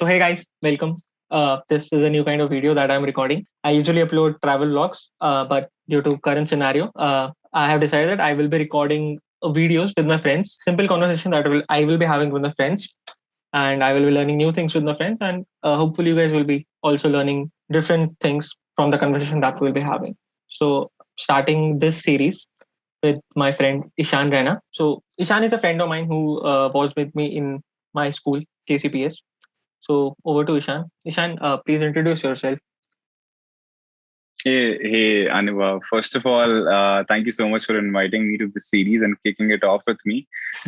So hey guys, welcome. This is a new kind of video that I'm recording. I usually upload travel vlogs, but due to current scenario, I have decided that I will be recording videos with my friends. Simple conversation that I will be having with my friends, and I will be learning new things with my friends, and hopefully you guys will be also learning different things from the conversation that we'll be having. So starting this series with my friend Ishan Raina. So Ishan is a friend of mine who was with me in my school KCPS. So over to Ishan. Ishan, please introduce yourself. Hey, Anuva. First of all, thank you so much for inviting me to this series and kicking it off with me.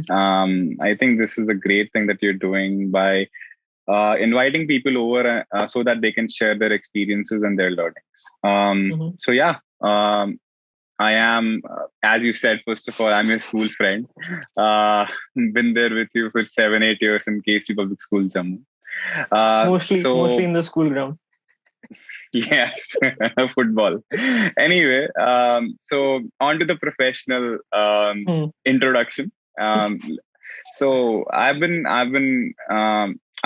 I think this is a great thing that you're doing by inviting people over so that they can share their experiences and their learnings. Mm-hmm. So yeah, I am, as you said, first of all, I'm your school friend. Been there with you for 7, 8 years in KC Public School, Jammu. Mostly So in the school ground. Yes, football. Anyway, so on to the professional Hmm. introduction. Um,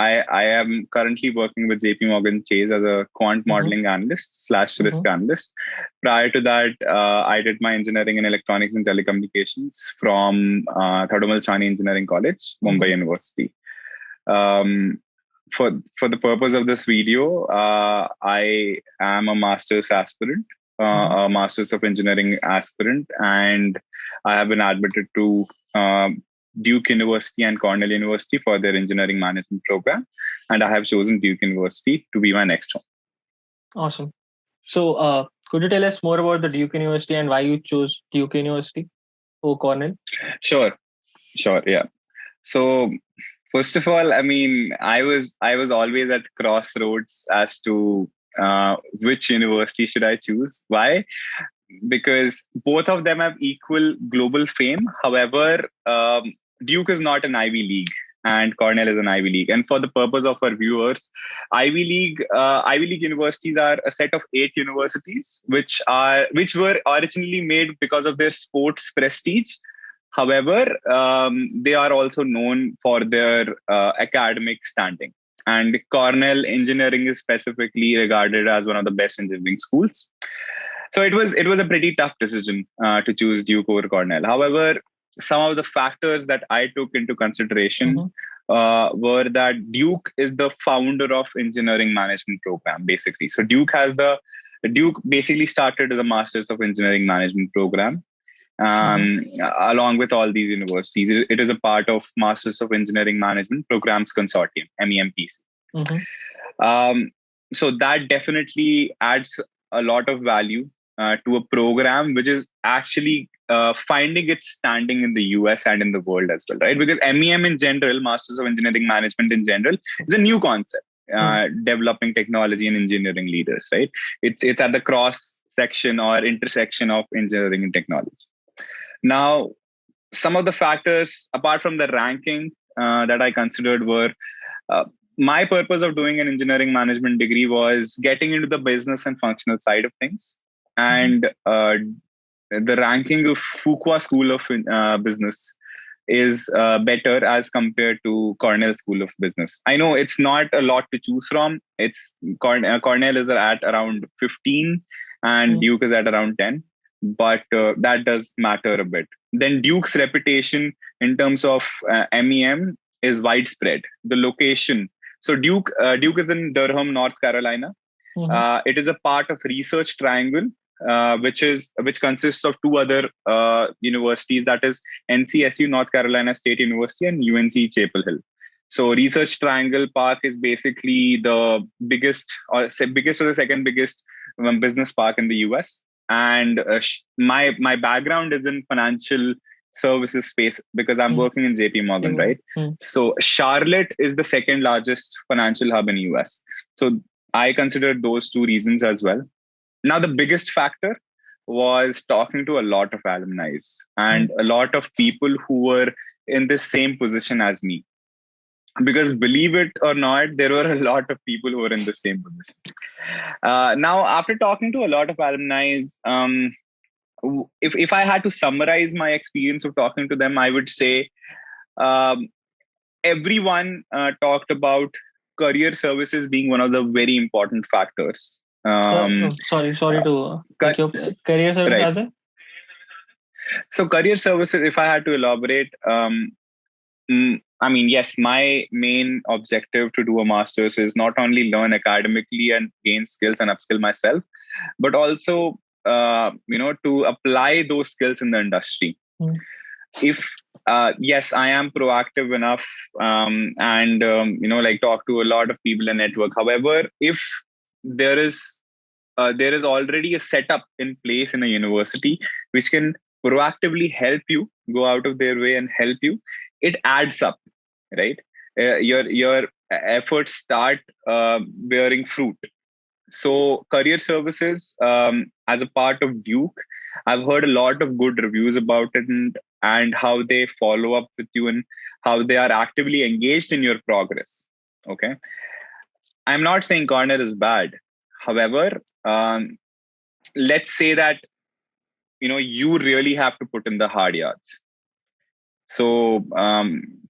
I am currently working with JP Morgan Chase as a quant Mm-hmm. modeling analyst slash risk Mm-hmm. analyst. Prior to that, I did my engineering in electronics and telecommunications from Thadumal Chani Engineering College, Mumbai Mm-hmm. University. Um, for the purpose of this video, I am a master's aspirant, Mm-hmm. a master's of engineering aspirant, and I have been admitted to Duke University and Cornell University for their engineering management program, and I have chosen Duke University to be my next home. Awesome. So, could you tell us more about the Duke University and why you chose Duke University over Cornell? Sure, sure, yeah. So first of all, I mean, I was always at crossroads as to which university should I choose. Why? Because both of them have equal global fame. However, Duke is not an Ivy League, and Cornell is an Ivy League. And for the purpose of our viewers, Ivy League universities are a set of 8 universities, which were originally made because of their sports prestige. However, they are also known for their academic standing. And Cornell engineering is specifically regarded as one of the best engineering schools. So it was a pretty tough decision to choose Duke over Cornell. However, some of the factors that I took into consideration Mm-hmm. were that Duke is the founder of engineering management program, basically. So Duke basically started as a Masters of Engineering Management program, Mm-hmm. along with all these universities. It is a part of Masters of Engineering Management Programs Consortium, MEMPC. Mm-hmm. So that definitely adds a lot of value to a program which is actually finding its standing in the US and in the world as well, right? Because MEM in general, Masters of Engineering Management in general, is a new concept. Developing technology and engineering leaders, right? It's at the cross section or intersection of engineering and technology. Now, some of the factors apart from the ranking that I considered were uh, my purpose of doing an engineering management degree was getting into the business and functional side of things. Mm-hmm. And the ranking of Fuqua School of Business is better as compared to Cornell School of Business. I know it's not a lot to choose from. Cornell is at around 15 and Mm-hmm. Duke is at around 10, but that does matter a bit. Then Duke's reputation in terms of MEM is widespread. The location. So Duke is in Durham, North Carolina. Mm-hmm. It is a part of Research Triangle, which consists of two other universities, that is NCSU, North Carolina State University, and UNC Chapel Hill. So Research Triangle Park is basically the biggest or the second biggest business park in the US. And my background is in financial services space because I'm working in JP Morgan, right? Mm-hmm. So Charlotte is the second largest financial hub in US. So I considered those two reasons as well. Now, the biggest factor was talking to a lot of alumni and a lot of people who were in the same position as me. Because believe it or not, there were a lot of people who were in the same position. Now, after talking to a lot of alumni, if I had to summarize my experience of talking to them, I would say um, everyone talked about career services being one of the very important factors. Sorry Uh, to take your career service right. as in. So career services, if I had to elaborate, I mean, yes, my main objective to do a master's is not only learn academically and gain skills and upskill myself, but also, to apply those skills in the industry. Mm. If yes, I am proactive enough, and like talk to a lot of people and network. However, if there is there is already a setup in place in a university which can proactively help you go out of their way and help you, it adds up, right? Your efforts start bearing fruit. So career services, as a part of Duke, I've heard a lot of good reviews about it, and how they follow up with you and how they are actively engaged in your progress. Okay, I'm not saying Cornell is bad. However, let's say that you really have to put in the hard yards. So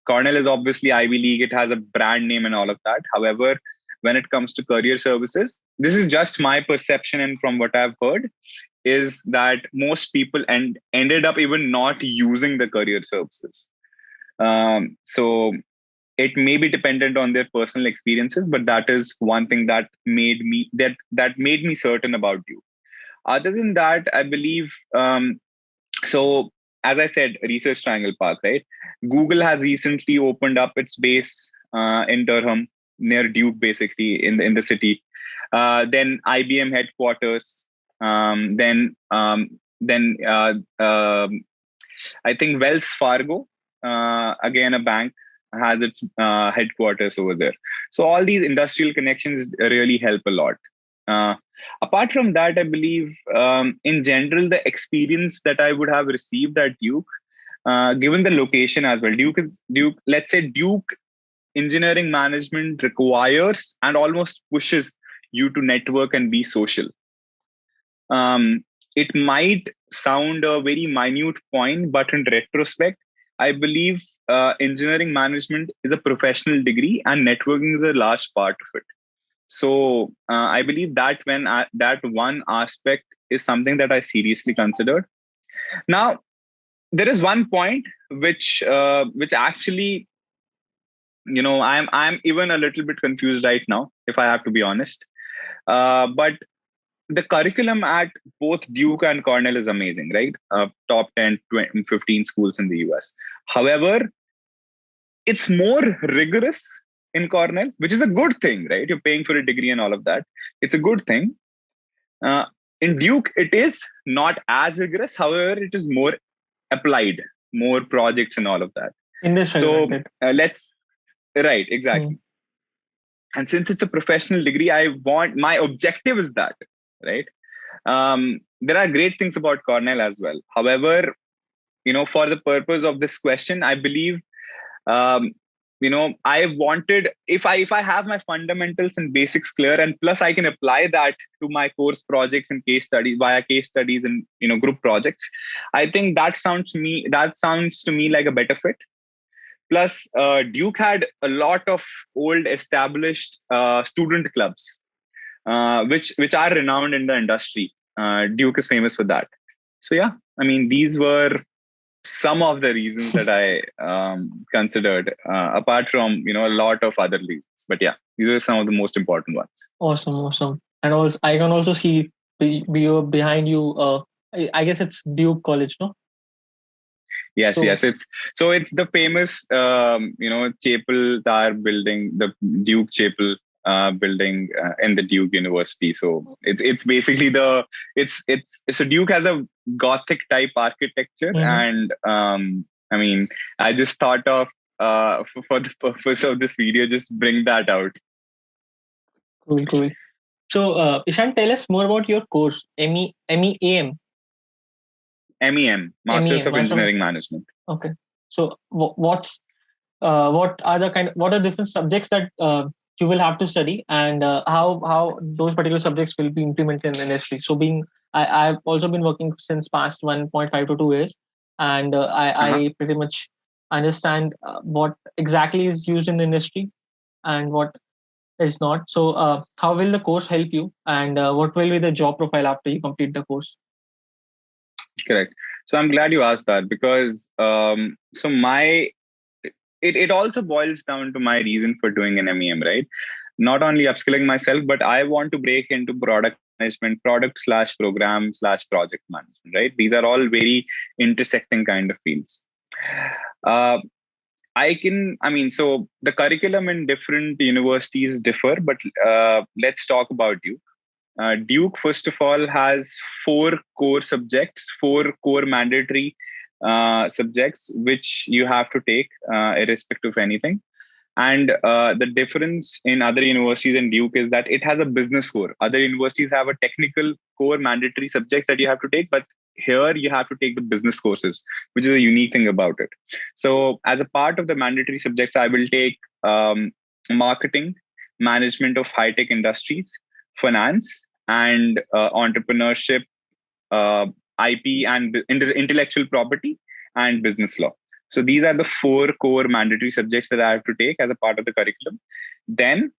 Cornell is obviously Ivy League. It has a brand name and all of that. However, when it comes to career services, this is just my perception, and from what I've heard, is that most people ended up even not using the career services. So it may be dependent on their personal experiences, but that is one thing that made me certain about you. Other than that, I believe, so as I said, Research Triangle Park, right? Google has recently opened up its base in Durham, near Duke, basically in the city. Then IBM headquarters. Then I think Wells Fargo, again a bank, has its headquarters over there. So all these industrial connections really help a lot. Uh, Apart from that, I believe, in general, the experience that I would have received at Duke, given the location as well, Duke. Let's say Duke engineering management requires and almost pushes you to network and be social. It might sound a very minute point, but in retrospect, I believe engineering management is a professional degree, and networking is a large part of it. So I believe that that one aspect is something that I seriously considered. Now, there is one point which actually, I'm even a little bit confused right now, if I have to be honest. But the curriculum at both Duke and Cornell is amazing, right? Top 10, 20, 15 schools in the US. However, it's more rigorous in Cornell, which is a good thing, right? You're paying for a degree and all of that. It's a good thing. Uh, in Duke, it is not as rigorous. However, it is more applied, more projects and all of that. Industry So oriented. let's, right, Mm. exactly. And since it's a professional degree, my objective is that, right? There are great things about Cornell as well. However, for the purpose of this question, I believe, um, I wanted, if I have my fundamentals and basics clear, and plus I can apply that to my course projects and case studies via case studies and group projects. I think that sounds to me like a better fit. Plus, Duke had a lot of old established student clubs, which are renowned in the industry. Duke is famous for that. So yeah, I mean, these were some of the reasons that I considered, apart from a lot of other reasons. But yeah, these were some of the most important ones. Awesome, awesome. And also, I can also see behind you. I guess it's Duke College, no? Yes, So yes, it's the famous Chapel Tower building, the Duke Chapel building in the Duke University. So it's basically it's so Duke has a Gothic type architecture, mhm. and I mean, I just thought of for the purpose of this video, just bring that out. Cool, cool. So, Ishan, tell us more about your course, MEM, MEM, Masters MEM, of Master. Engineering Management. Okay. So, what are different subjects that you will have to study, and how those particular subjects will be implemented in the industry? So, I've also been working since past 1.5 to 2 years, and Uh-huh. I pretty much understand what exactly is used in the industry and what is not. So, how will the course help you, and what will be the job profile after you complete the course? Correct. So I'm glad you asked that, because so my it also boils down to my reason for doing an MEM, right? Not only upskilling myself, but I want to break into product management, product slash program slash project management, right? These are all very intersecting kind of fields. Uh, so the curriculum in different universities differ, but let's talk about Duke. Duke, first of all, has four core mandatory subjects, which you have to take irrespective of anything. And the difference in other universities and Duke is that it has a business core. Other universities have a technical core mandatory subjects that you have to take, but here you have to take the business courses, which is a unique thing about it. So, as a part of the mandatory subjects, I will take marketing, management of high tech industries, finance, and entrepreneurship, uh, IP and intellectual property, and business law. So these are the four core mandatory subjects that I have to take as a part of the curriculum. Then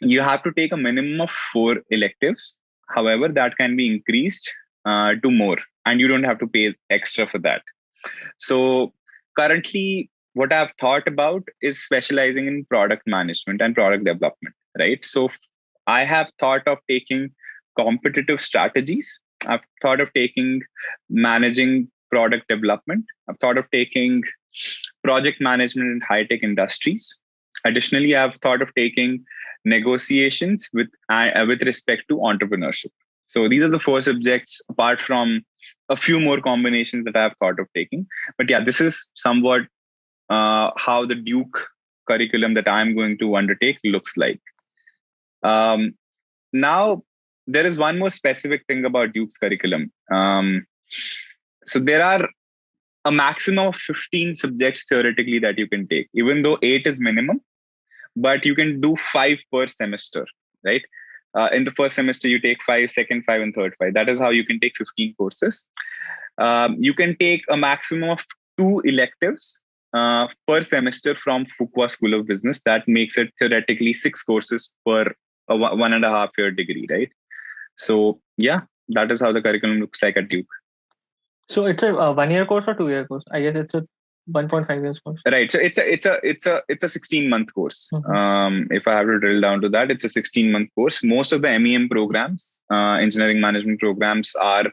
you have to take a minimum of four electives. However, that can be increased to more, and you don't have to pay extra for that. So currently, what I've thought about is specializing in product management and product development, right? So I have thought of taking competitive strategies. I've thought of taking managing product development. I've thought of taking project management in high tech industries. Additionally, I've thought of taking negotiations with respect to entrepreneurship. So these are the four subjects, apart from a few more combinations that I've thought of taking. But yeah, this is somewhat how the Duke curriculum that I'm going to undertake looks like. Um, Now, there is one more specific thing about Duke's curriculum. So there are a maximum of 15 subjects theoretically that you can take, even though eight is minimum, but you can do five per semester, right? In the first semester, you take five, second five, and third five. That is how you can take 15 courses. You can take a maximum of two electives per semester from Fuqua School of Business. That makes it theoretically six courses per a 1.5 year degree, right? So yeah, that is how the curriculum looks like at Duke. So it's a 1 year course or 2 year course? I guess it's a 1.5 years course. Right. So it's a 16-month course. Mm-hmm. If I have to drill down to that, it's a 16-month course. Most of the MEM programs, engineering management programs, are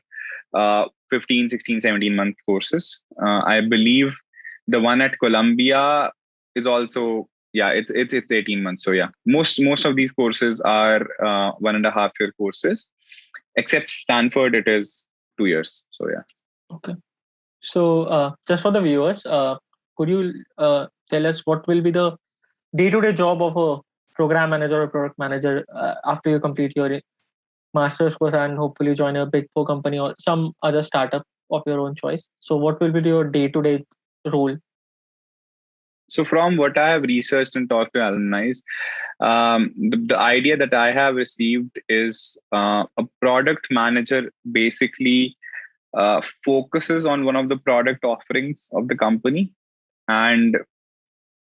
15, 16, 17-month courses. I believe the one at Columbia is also, yeah, it's 18 months. So yeah, most of these courses are 1.5 year courses, except Stanford, it is 2 years. So yeah. Okay. So, just for the viewers, could you tell us what will be the day-to-day job of a program manager or product manager after you complete your master's course and hopefully join a big four company or some other startup of your own choice? So, what will be your day-to-day role? So from what I have researched and talked to alumni, the idea that I have received is a product manager basically focuses on one of the product offerings of the company, and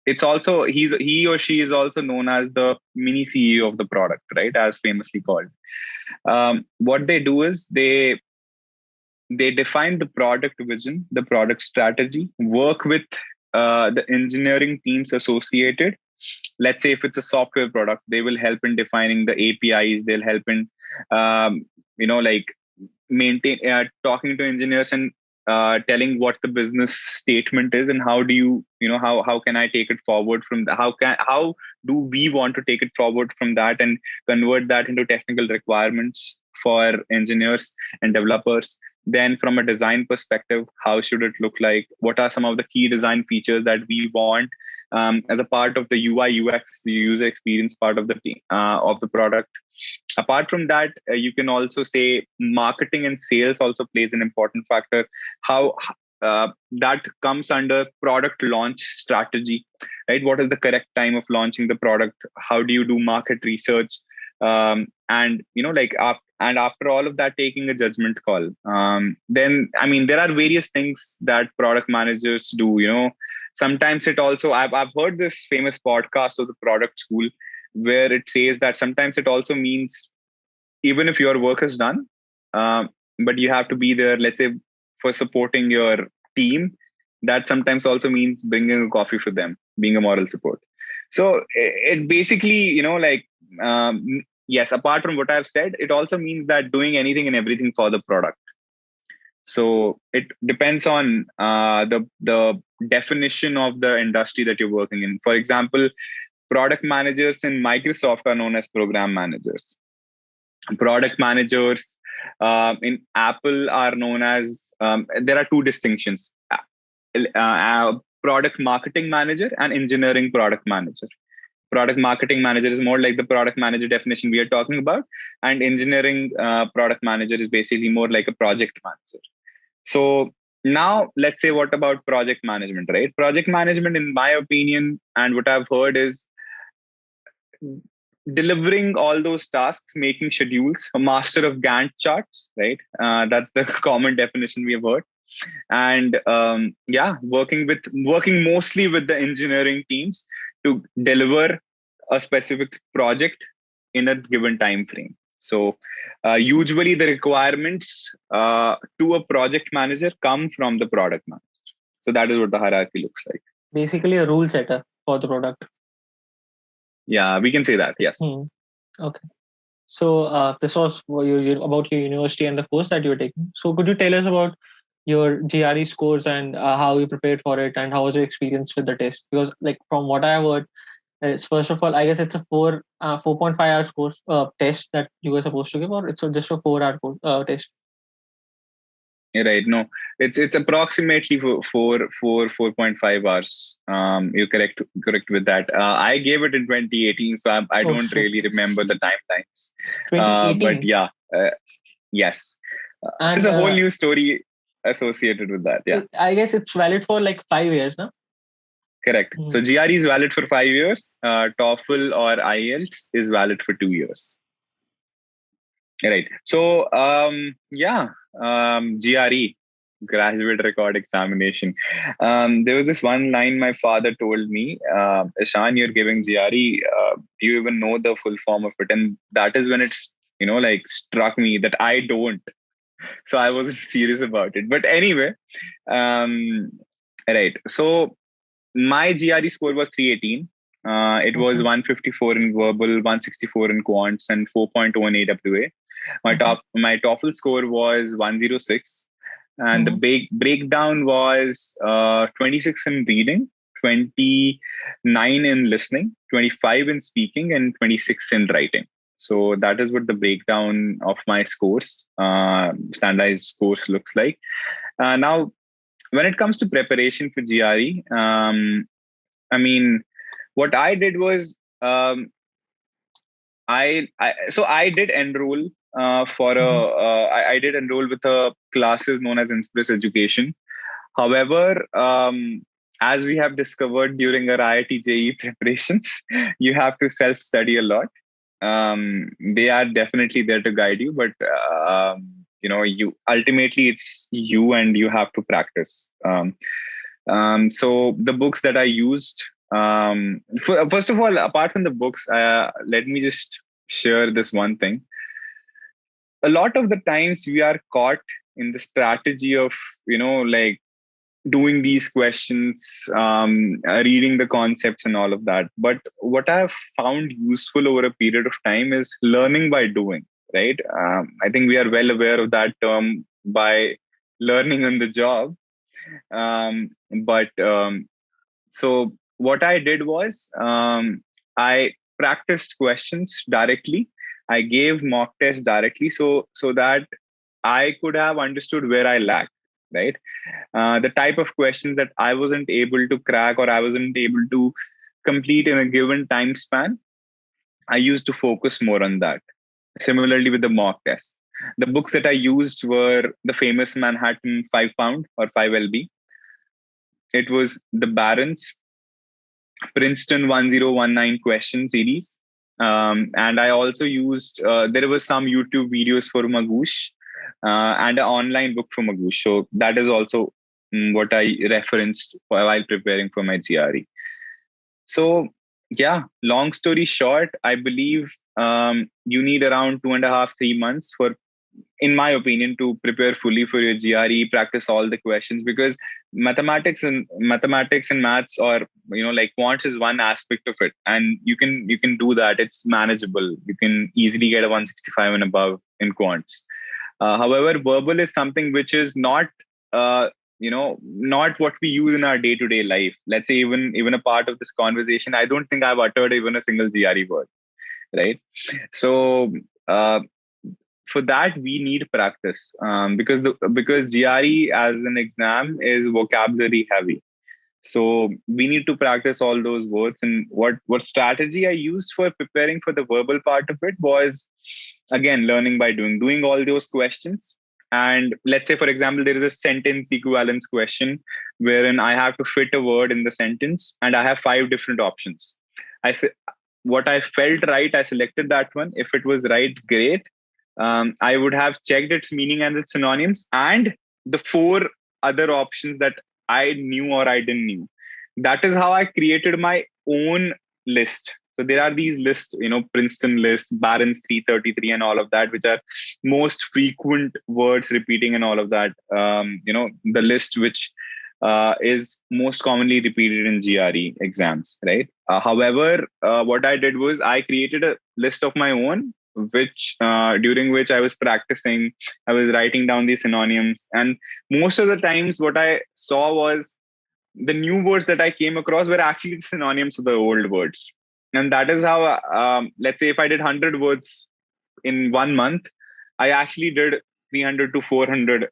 it's also he or she is also known as the mini CEO of the product, right? As famously called. What they do is they define the product vision, the product strategy, work with the engineering teams associated. Let's say if it's a software product, they will help in defining the APIs. They'll help in, like maintain talking to engineers and telling what the business statement is and how do how can I take it forward from the, how do we want to take it forward from that and convert that into technical requirements for engineers and developers. Then from a design perspective, how should it look like? What are some of the key design features that we want as a part of the UI UX, the user experience part of the product? Apart from that, you can also say marketing and sales also plays an important factor. How that comes under product launch strategy, right? What is the correct time of launching the product? How do you do market research? And and after all of that, taking a judgment call. Then there are various things that product managers do. Sometimes it also I've heard this famous podcast of the product school, where it says that sometimes it also means even if your work is done, um, but you have to be there, let's say, for supporting your team. That sometimes also means bringing a coffee for them, being a moral support. So it basically, yes, apart from what I've said, it also means that doing anything and everything for the product. So it depends on the definition of the industry that you're working in. For example, product managers in Microsoft are known as program managers. Product managers in Apple are known as, there are two distinctions: product marketing manager and engineering product manager. Product marketing manager is more like the product manager definition we are talking about, and engineering product manager is basically more like a project manager. So now let's say, what about project management, right? Project management, in my opinion, and what I've heard, is delivering all those tasks, making schedules, a master of Gantt charts, right? That's the common definition we have heard. And yeah, working mostly with the engineering teams to deliver a specific project in a given time frame. So usually the requirements to a project manager come from the product manager. So that is what the hierarchy looks like. Basically, a rule setter for the product. Yeah, we can say that. Yes. Okay. So this was about your university and the course that you were taking. So could you tell us about your GRE scores and how you prepared for it, and how was your experience with the test? Because like from what I have heard, is first of all, I guess it's a 4.5 hours course test that you were supposed to give, or it's just a 4 hour course, test. Right. No, it's approximately 4.5 hours. You're correct with that. I gave it in 2018, so I Oh don't shit, really remember the timelines. But 2018. yeah, yes. So it's And a whole new story associated with that. Yeah, I guess it's valid for like 5 years, no? correct. So GRE is valid for 5 years. TOEFL or IELTS is valid for 2 years. Right. So yeah, GRE, graduate record examination. There was this one line my father told me, Ishan, you're giving GRE. Do you even know the full form of it? And that is when it's, like, struck me that I don't. So I wasn't serious about it. But anyway, um, right. So my GRE score was 318. It was 154 in verbal, 164 in quants, and 4.0 in AWA. My TOEFL score was 106, and the breakdown was 26 in reading, 29 in listening, 25 in speaking, and 26 in writing. So that is what the breakdown of my scores, standardized scores, looks like. Now, when it comes to preparation for GRE, I mean, what I did was, I did enroll I did enroll with a classes known as Inspirus Education. However, as we have discovered during our IIT JEE preparations, you have to self-study a lot. They are definitely there to guide you, but you ultimately, it's you, and you have to practice. So the books that I used, first of all, apart from the books, let me just share this one thing. A lot of the times we are caught in the strategy of, like, doing these questions, reading the concepts and all of that. But what I've found useful over a period of time is learning by doing, right? I think we are well aware of that term, by learning on the job. But So what I did was, I practiced questions directly. I gave mock tests directly, so that I could have understood where I lacked. Right, the type of questions that I wasn't able to crack, or I wasn't able to complete in a given time span, I used to focus more on that. Similarly with the mock test, the books that I used were the famous Manhattan 5 pound or 5 lb. It was the Barron's Princeton 1019 question series. And I also used, there was some YouTube videos for Magoosh, and an online book for Magoosh. So that is also what I referenced while preparing for my GRE. So Yeah, long story short, I believe you need around 2.5, 3 months for, in my opinion, to prepare fully for your GRE, practice all the questions, because mathematics and maths, or like quants, is one aspect of it, and you can do that. It's manageable. You can easily get a 165 and above in quants. However, verbal is something which is not not what we use in our day-to-day life. Let's say even a part of this conversation, I don't think I've uttered even a single GRE word, right? So for that we need practice, because GRE as an exam is vocabulary heavy. So we need to practice all those words. And what strategy I used for preparing for the verbal part of it was, again, learning by doing all those questions. And let's say, for example, there is a sentence equivalence question wherein I have to fit a word in the sentence, and I have five different options. I say what I felt right, I selected that one. If it was right, great. I would have checked its meaning and its synonyms, and the four other options that I knew or I didn't knew. That is how I created my own list. So there are these lists, Princeton list, Barron's 333, and all of that, which are most frequent words repeating and all of that. The list which is most commonly repeated in GRE exams, right? However, what I did was I created a list of my own, which during which I was practicing. I was writing down these synonyms, and most of the times, what I saw was the new words that I came across were actually synonyms of the old words. And that is how, let's say, if I did 100 words in 1 month, I actually did 300 to 400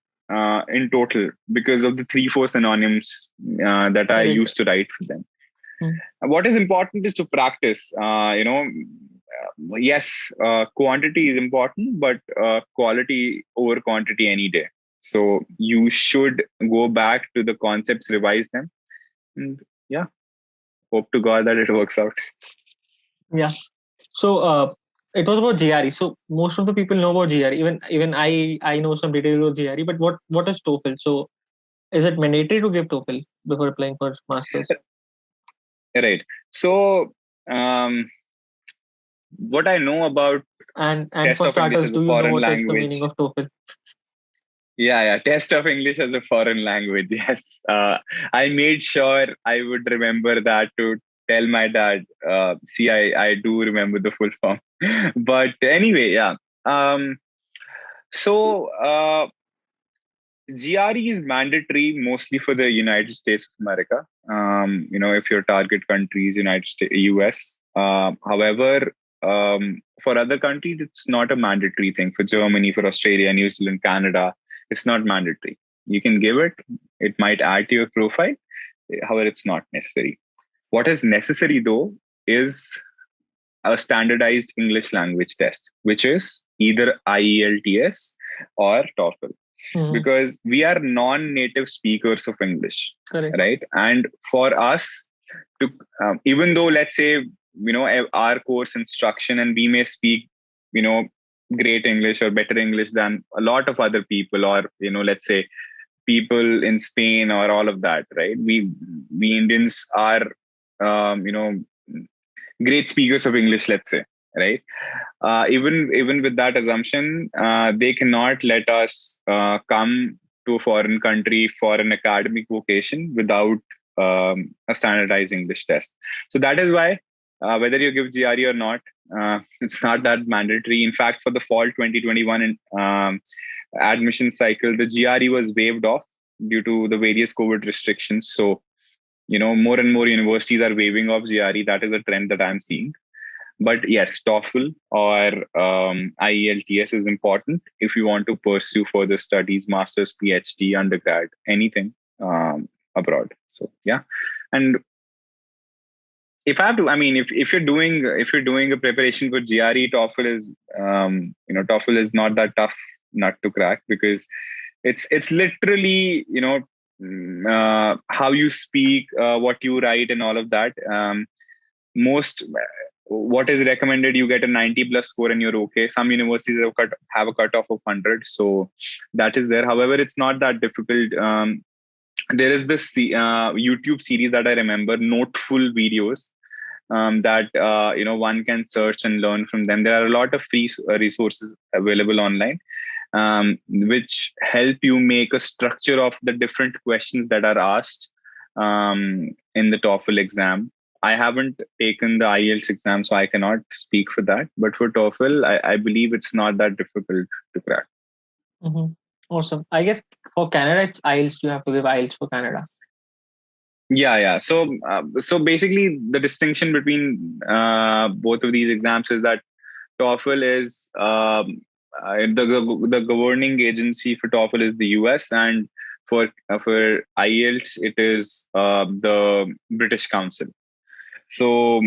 in total, because of the 3, 4 synonyms that I Correct. used to write for them. Mm. What is important is to practice. Yes, quantity is important, but quality over quantity any day. So you should go back to the concepts, revise them, and yeah, hope to God that it works out. Yeah. So it was about GRE. So most of the people know about GRE. Even I know some details about GRE. But what is TOEFL? So is it mandatory to give TOEFL before applying for masters? Right. So what I know about And test for of English starters, as a do you know foreign what is the meaning language. of TOEFL? Yeah, test of English as a foreign language. Yes. I made sure I would remember that to tell my dad. See, I do remember the full form. But anyway, yeah. Um, so GRE is mandatory mostly for the United States of America. If your target country is United States, US. However, for other countries, it's not a mandatory thing. For Germany, for Australia, New Zealand, Canada, it's not mandatory. You can give it. It might add to your profile. However, it's not necessary. What is necessary though is a standardized English language test, which is either IELTS or TOEFL, Hmm. because we are non-native speakers of English, Correct. right? And for us to, even though, let's say, our course instruction, and we may speak, you know, great English or better English than a lot of other people, or let's say people in Spain or all of that, right? We Indians are, um, you know, great speakers of English, let's say, right? Even with that assumption, they cannot let us come to a foreign country for an academic vocation without a standardized English test. So that is why, whether you give GRE or not, it's not that mandatory. In fact, for the fall 2021 admission cycle, the GRE was waived off due to the various COVID restrictions. So more and more universities are waiving off GRE. That is a trend that I'm seeing. But yes, TOEFL or IELTS is important if you want to pursue further studies, master's, PhD, undergrad, anything abroad. So yeah, and if I have to, I mean, if you're doing a preparation for GRE, TOEFL is not that tough nut to crack, because it's literally how you speak, what you write, and all of that. Most What is recommended, you get a 90 plus score and you're okay. Some universities have a cutoff of 100, so that is there. However, it's not that difficult. There is this YouTube series that I remember, Noteful videos. that one can search and learn from them. There are a lot of free resources available online, which help you make a structure of the different questions that are asked in the TOEFL exam. I haven't taken the IELTS exam, so I cannot speak for that. But for TOEFL, I believe it's not that difficult to crack. Mm-hmm. Awesome. I guess for Canada, it's IELTS. You have to give IELTS for Canada. Yeah. So basically, the distinction between both of these exams is that TOEFL is the governing agency for TOEFL is the US, and for IELTS it is the British Council. So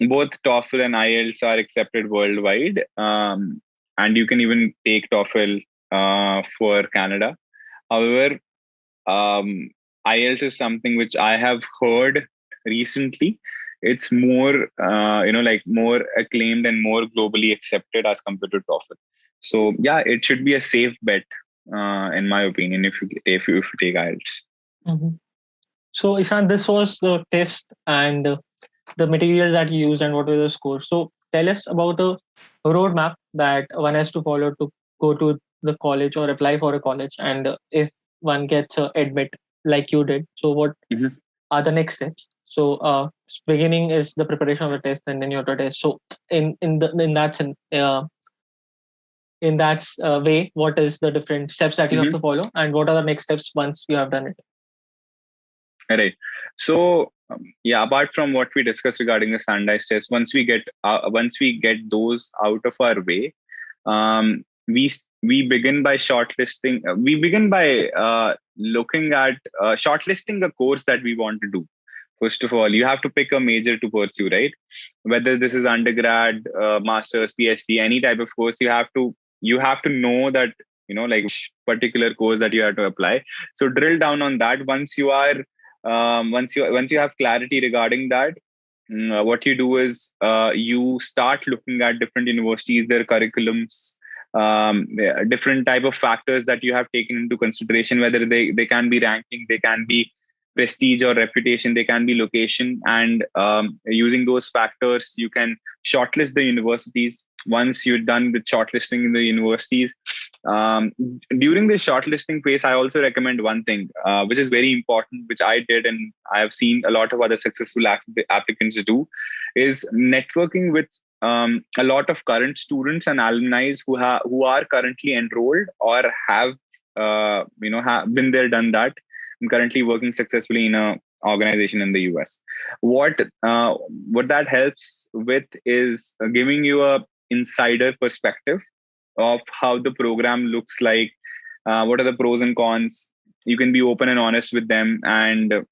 both TOEFL and IELTS are accepted worldwide, and you can even take TOEFL for Canada. However, IELTS is something which I have heard recently. It's more, like more acclaimed and more globally accepted as compared to TOEFL. So yeah, it should be a safe bet, in my opinion, if you take IELTS. Mm-hmm. So, Ishan, this was the test and the materials that you used and what were the scores. So, tell us about the roadmap that one has to follow to go to the college or apply for a college. And if one gets admit like you did, so what Mhm. are the next steps? So, beginning is the preparation of the test, and then you have to test. So, in that way, what is the different steps that you have to Mhm. follow, and what are the next steps once you have done it? Right. So yeah, apart from what we discussed regarding the standardized test, once we get those out of our way, we begin by shortlisting. We begin by looking at shortlisting the course that we want to do. First of all, you have to pick a major to pursue, right? Whether this is undergrad, masters, PhD, any type of course, you have to know that, like which particular course that you have to apply. So drill down on that. Once you have clarity regarding that, what you do is you start looking at different universities, their curriculums, different type of factors that you have taken into consideration, whether they can be ranking, they can be prestige or reputation, they can be location, and using those factors you can shortlist the universities. Once you're done with shortlisting in the universities, um, during the shortlisting phase, I also recommend one thing, which is very important, which I did and I have seen a lot of other successful applicants do, is networking with a lot of current students and alumni who are currently enrolled or have been there, done that, and currently working successfully in a organization in the US. What that helps with is giving you a insider perspective of how the program looks like, what are the pros and cons. You can be open and honest with them, and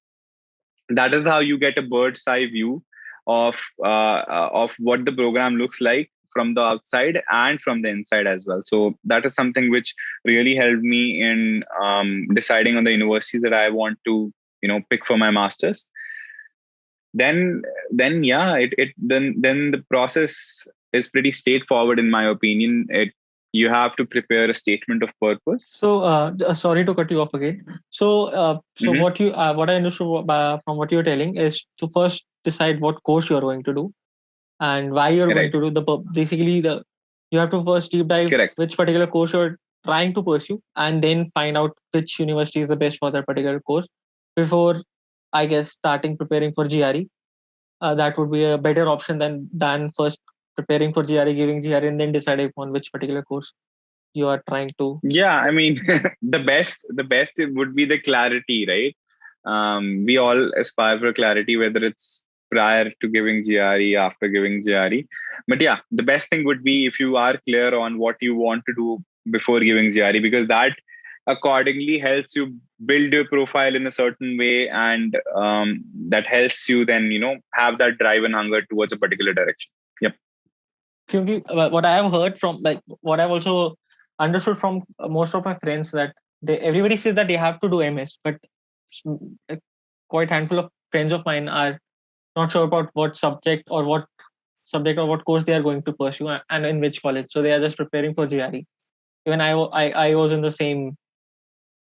that is how you get a bird's eye view of what the program looks like from the outside and from the inside as well. So that is something which really helped me in deciding on the universities that I want to pick for my masters. Then yeah, then the process is pretty straightforward in my opinion. You have to prepare a statement of purpose. So, sorry to cut you off again. So Hmm. what I understood from what you're telling is to first decide what course you're going to do and why you're going Right. to do basically the you have to first deep dive Correct. which particular course you're trying to pursue, and then find out which university is the best for that particular course before, I guess, starting preparing for GRE. That would be a better option than first preparing for GRE, giving GRE, and then deciding on which particular course you are trying to. Yeah, I mean, the best it would be the clarity, right? We all aspire for clarity, whether it's prior to giving GRE, after giving GRE. But yeah, the best thing would be if you are clear on what you want to do before giving GRE, because that accordingly helps you build your profile in a certain way, and that helps you then have that drive and hunger towards a particular direction. Yep. What I have heard from, like, what I've also understood from most of my friends, that everybody says that they have to do MS, but a quite handful of friends of mine are not sure about what course they are going to pursue and in which college. So they are just preparing for GRE. Even I was in the same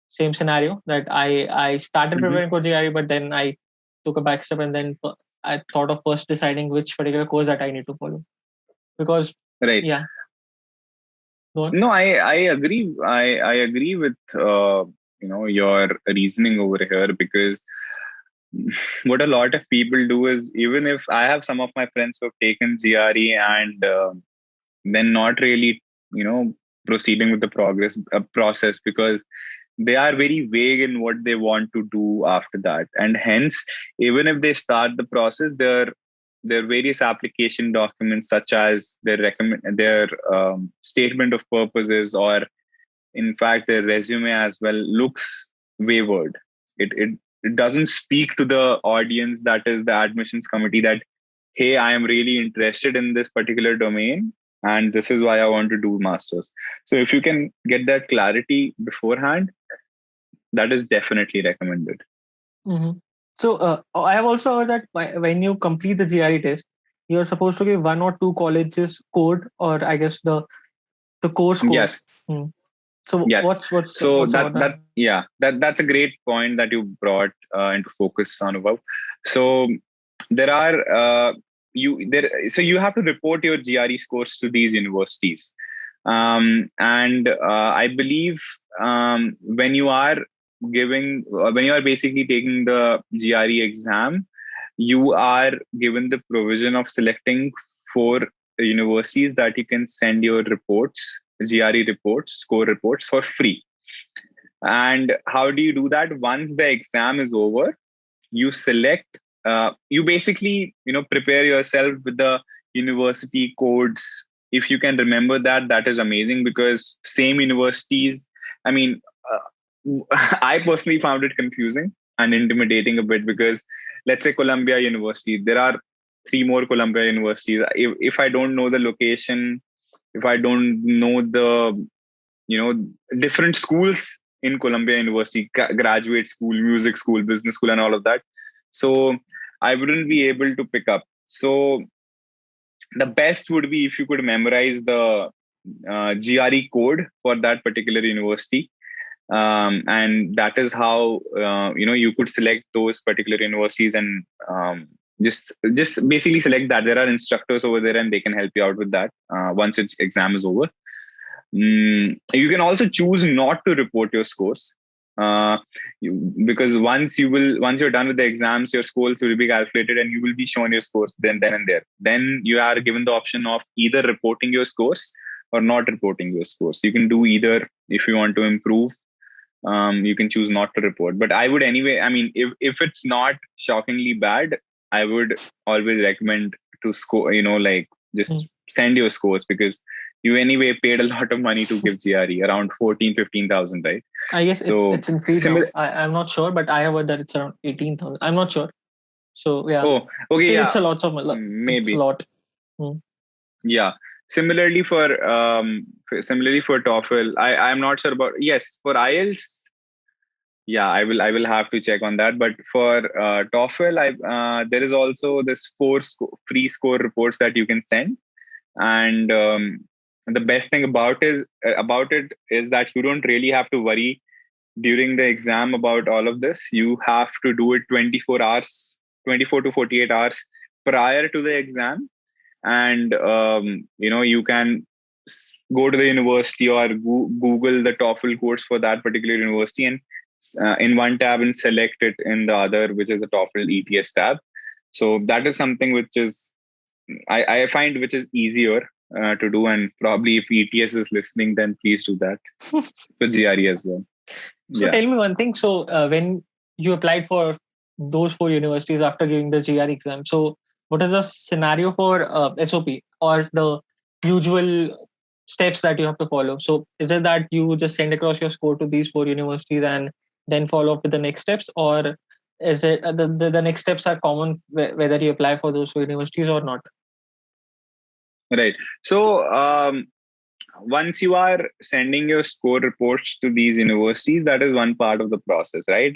scenario, that I started Hmm. preparing for GRE, but then I took a back step, and then I thought of first deciding which particular course that I need to follow. Because, Right. yeah, go on. No, I agree. I agree with your reasoning over here, because what a lot of people do is, even if I have some of my friends who have taken GRE and then not really proceeding with the progress process, because they are very vague in what they want to do after that, and hence, even if they start the process, their various application documents, such as their statement of purposes, or in fact their resume as well, looks wavered. It doesn't speak to the audience, that is the admissions committee, that hey, I am really interested in this particular domain, and this is why I want to do masters. So if you can get that clarity beforehand, that is definitely recommended. Hmm. So I have also heard that when you complete the GRE test, you're supposed to give one or two colleges code, or I guess the course code. Yes. Hmm. So Yes. So what's about that? that's a great point that you brought into focus on above. So there are you there so you have to report your GRE scores to these universities, and I believe when you are basically taking the GRE exam, you are given the provision of selecting 4 universities that you can send your reports, GRE reports, score reports, for free. And how do you do that? Once the exam is over, you select, you basically, prepare yourself with the university codes. If you can remember that, that is amazing, because same universities, I mean, I personally found it confusing and intimidating a bit, because let's say Columbia University, there are 3 more Columbia universities. If I don't know the location, if I don't know the different schools in Columbia University, graduate school, music school, business school, and all of that, so I wouldn't be able to pick up. So the best would be if you could memorize the GRE code for that particular university, and that is how you could select those particular universities, and just basically select that. There are instructors over there, and they can help you out with that once its exam is over. You can also choose not to report your scores, uh, because once you're done with the exams, your scores will be calculated, and you will be shown your scores then and there. Then you are given the option of either reporting your scores or not reporting your scores. You can do either. If you want to improve, you can choose not to report. But I would anyway, I mean, if it's not shockingly bad, I would always recommend to score, like, Hmm. just send your scores, because you anyway paid a lot of money to give GRE, around 14,000-15,000, right? I guess So it's increased now. similar. I'm not sure, but I have heard that it's around 18,000. I'm not sure. So yeah, Oh, okay, still yeah, it's a lot of it's a maybe, lot. Hmm. yeah. Similarly for TOEFL, I'm not sure about. Yes, for IELTS, yeah, I will have to check on that. But for TOEFL, there is also this free score reports that you can send. And the best thing about it is that you don't really have to worry during the exam about all of this. You have to do it 24 hours, 24 to 48 hours prior to the exam. And you can go to the university, or Google the TOEFL course for that particular university, and in one tab, and select it in the other, which is the TOEFL ETS tab. So that is something which is, I find, which is easier to do. And probably if ETS is listening, then please do that for GRE as well. So Yeah. tell me one thing. So when you applied for those 4 universities after giving the GR exam, so what is the scenario for SOP, or the usual steps that you have to follow? So is it that you just send across your score to these 4 universities and then follow up with the next steps, or is it the next steps are common whether you apply for those 4 universities or not? Right. So once you are sending your score reports to these universities, that is one part of the process, right?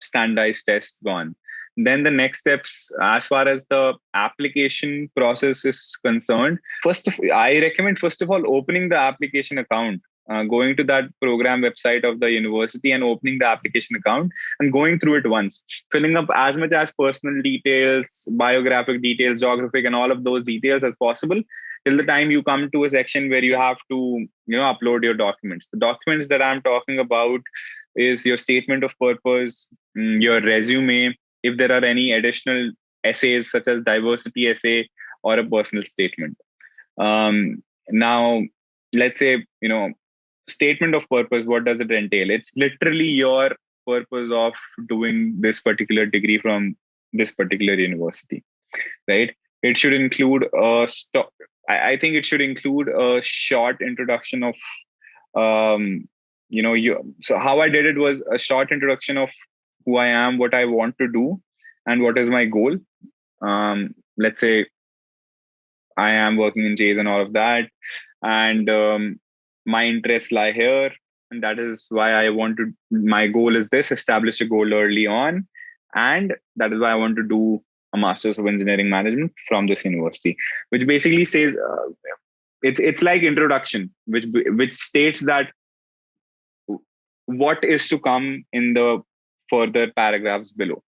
Standardized tests gone. Then the next steps, as far as the application process is concerned, I recommend, first of all, opening the application account going to that program website of the university and opening the application account and going through it once, filling up as much as personal details, biographic details, geographic, and all of those details as possible, till the time you come to a section where you have to, upload your documents. The documents that I'm talking about is your statement of purpose, your resume, if there are any additional essays such as diversity essay or a personal statement. Now, let's say, statement of purpose, what does it entail? It's literally your purpose of doing this particular degree from this particular university, right? It should include I think it should include a short introduction of, so how I did it was a short introduction of who I am, what I want to do, and what is my goal. Let's say I am working in Jays and all of that, and my interests lie here, and that is why I want to. My goal is this: establish a goal early on, and that is why I want to do a master's of engineering management from this university, which basically says it's like introduction, which states that what is to come in the further paragraphs below.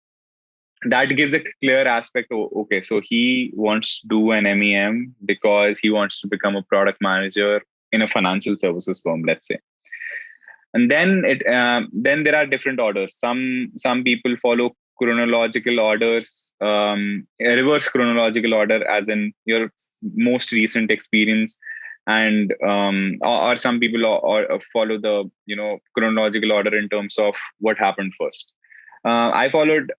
That gives a clear aspect. Okay, so he wants to do an MEM because he wants to become a product manager in a financial services firm, let's say. And then there are different orders. Some people follow chronological orders, reverse chronological order, as in your most recent experience, and or some people or follow the chronological order in terms of what happened first. I followed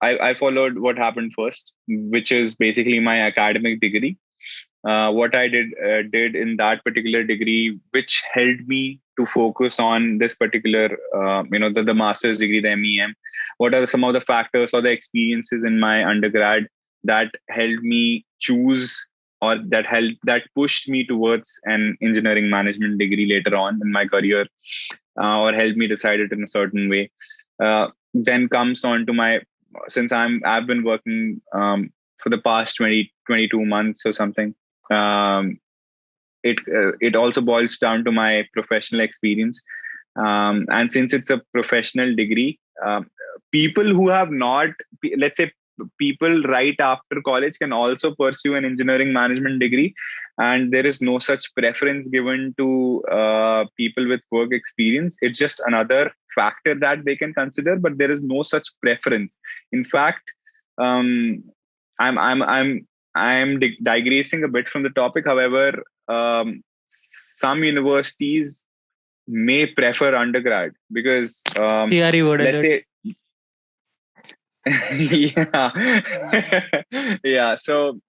what happened first, which is basically my academic degree. What I did in that particular degree, which helped me to focus on this particular, the master's degree, the MEM. What are some of the factors or the experiences in my undergrad that helped me choose, or that pushed me towards an engineering management degree later on in my career, or helped me decide it in a certain way. Then comes on to my, since I've been working for the past 22 months or something. It also boils down to my professional experience, and since it's a professional degree, people who have not, let's say, people right after college can also pursue an engineering management degree, and there is no such preference given to people with work experience. It's just another factor that they can consider, but there is no such preference. In fact, um, I'm digressing a bit from the topic. However, some universities may prefer undergrad because, CRE let's worded say, yeah, yeah. So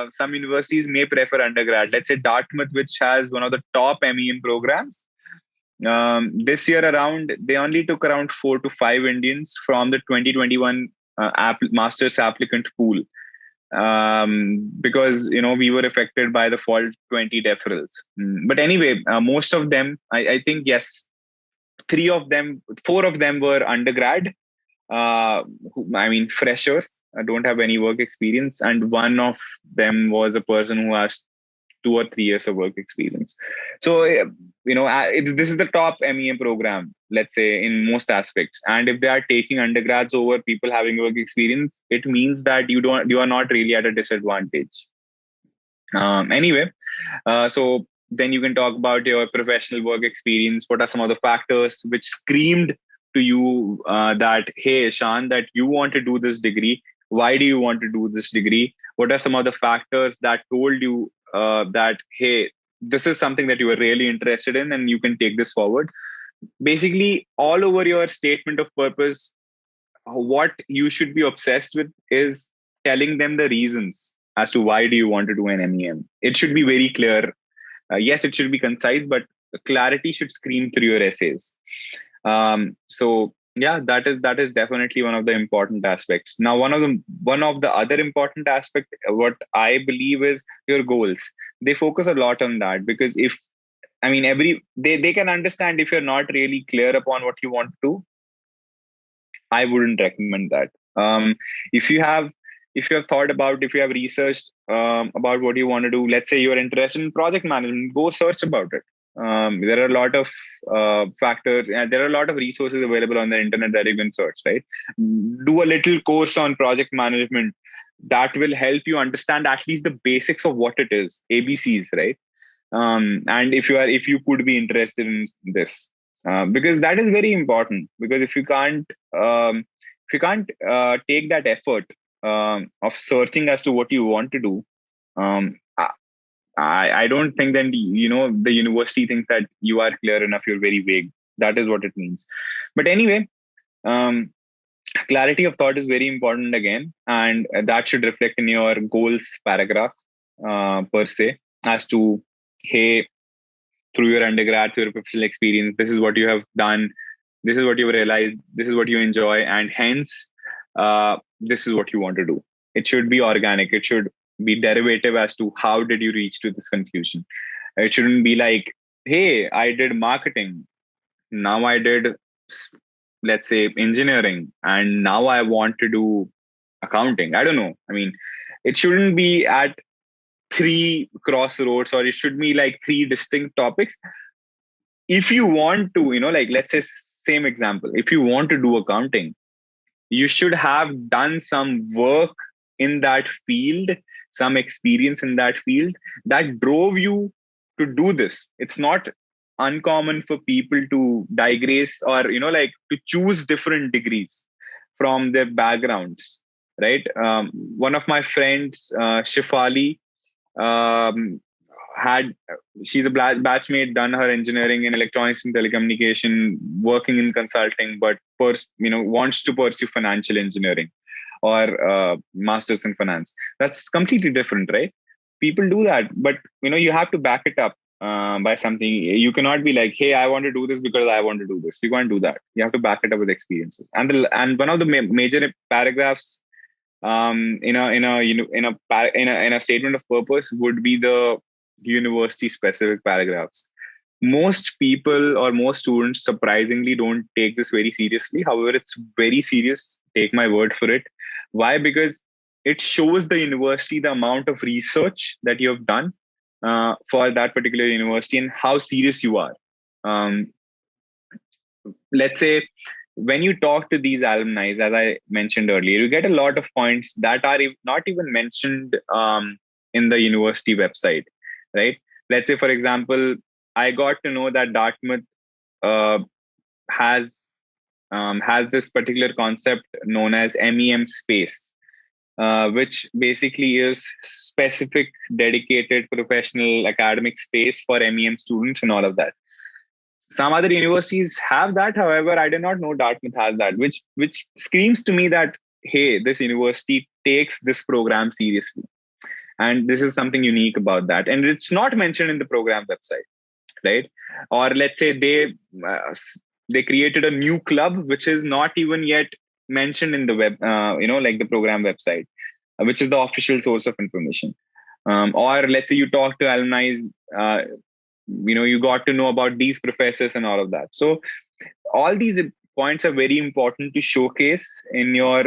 some universities may prefer undergrad. Let's say Dartmouth, which has one of the top MEM programs. This year around, they only took around 4 to 5 Indians from the 2021 master's applicant pool, because we were affected by the fall 20 deferrals. But anyway, most of them, I think, yes, 4 of them were undergrad. I mean, freshers, don't have any work experience, and one of them was a person who has 2 or 3 years of work experience. So, this is the top MEM program, let's say, in most aspects. And if they are taking undergrads over people having work experience, it means that you are not really at a disadvantage. Anyway, so then you can talk about your professional work experience. What are some of the factors which screamed to you that, hey, Ishan, that you want to do this degree? Why do you want to do this degree? What are some of the factors that told you that, hey, this is something that you are really interested in and you can take this forward? Basically, all over your statement of purpose, what you should be obsessed with is telling them the reasons as to why do you want to do an MEM. It should be very clear. Yes, it should be concise, but clarity should scream through your essays. So yeah, that is definitely one of the important aspects. Now, one of the other important aspect, what I believe, is your goals. They focus a lot on that, because if, I mean, they can understand if you're not really clear upon what you want to do. I wouldn't recommend that. If you have thought about, if you have researched about what you want to do, let's say you're interested in project management, go search about it. There are a lot of factors, and there are a lot of resources available on the internet that you can search, right? Do a little course on project management that will help you understand at least the basics of what it is, ABCs, right? And if you could be interested in this, because that is very important, because if you can't take that effort of searching as to what you want to do, um, I don't think then the university thinks that you are clear enough, you're very vague. That is what it means. But anyway, um, clarity of thought is very important again, and that should reflect in your goals paragraph, per se, as to, hey, through your undergrad, through your professional experience, this is what you have done, this is what you realized, this is what you enjoy, and hence this is what you want to do. It should be organic, it should be derivative as to how did you reach to this conclusion. It shouldn't be like, hey, I did marketing, now I did, let's say, engineering, and now I want to do accounting. I don't know, I mean, it shouldn't be at three crossroads, or it should be like three distinct topics. If you want to, like, let's say, same example, if you want to do accounting, you should have done some work in that field, some experience in that field that drove you to do this. It's not uncommon for people to digress, or like, to choose different degrees from their backgrounds, right? One of my friends, Shifali, um, had she's a batchmate, done her engineering in electronics and telecommunication, working in consulting, but wants to pursue financial engineering, or masters in finance. That's completely different, right? People do that, but you have to back it up by something. You cannot be like, hey, I want to do this because I want to do this. You can't do that. You have to back it up with experiences. And one of the major paragraphs, in a statement of purpose, would be the university specific paragraphs. Most people, or most students, surprisingly don't take this very seriously. However, it's very serious, take my word for it. Why? Because it shows the university the amount of research that you have done for that particular university, and how serious you are. um, let's say, when you talk to these alumni, as I mentioned earlier, you get a lot of points that are not even mentioned in the university website, right? Let's say, for example, I got to know that Dartmouth uh, has has this particular concept known as MEM space, which basically is specific, dedicated, professional, academic space for MEM students and all of that. Some other universities have that. However, I did not know Dartmouth has that, which screams to me that, hey, this university takes this program seriously, and this is something unique about that. And it's not mentioned in the program website, right? Or let's say they created a new club which is not even yet mentioned in the web, like the program website, which is the official source of information. Or let's say you talk to alumni, uh, you got to know about these professors and all of that. So all these points are very important to showcase in your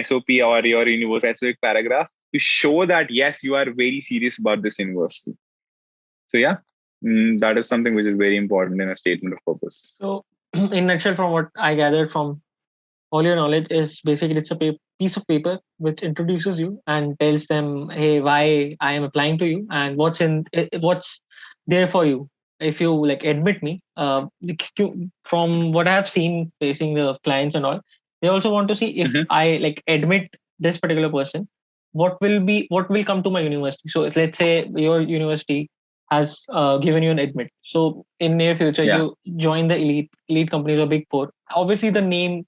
SOP or your university specific paragraph, to show that yes, you are very serious about this university. So yeah, that is something which is very important in a statement of purpose. So, in nutshell, from what I gathered from all your knowledge, is basically it's a piece of paper which introduces you and tells them, hey, why I am applying to you and what's there for you. If you like admit me, from what I have seen facing the clients and all, they also want to see if Mm-hmm. I like admit this particular person, what will come to my university. So let's say your university has given you an admit. So in near future, Yeah, you join the elite companies or big four. Obviously, the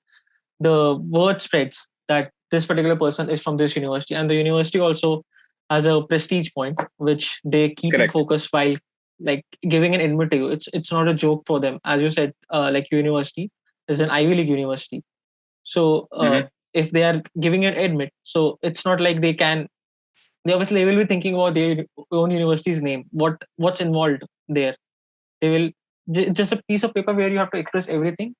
word spreads that this particular person is from this university, and the university also has a prestige point which they keep in correct. focus while like giving an admit to you. It's not a joke for them, as you said. Like university is an Ivy League university, so Mm-hmm. if they are giving an admit, so it's not like they obviously they will be thinking about their own university's name, what's involved there. They will just a piece of paper where you have to express everything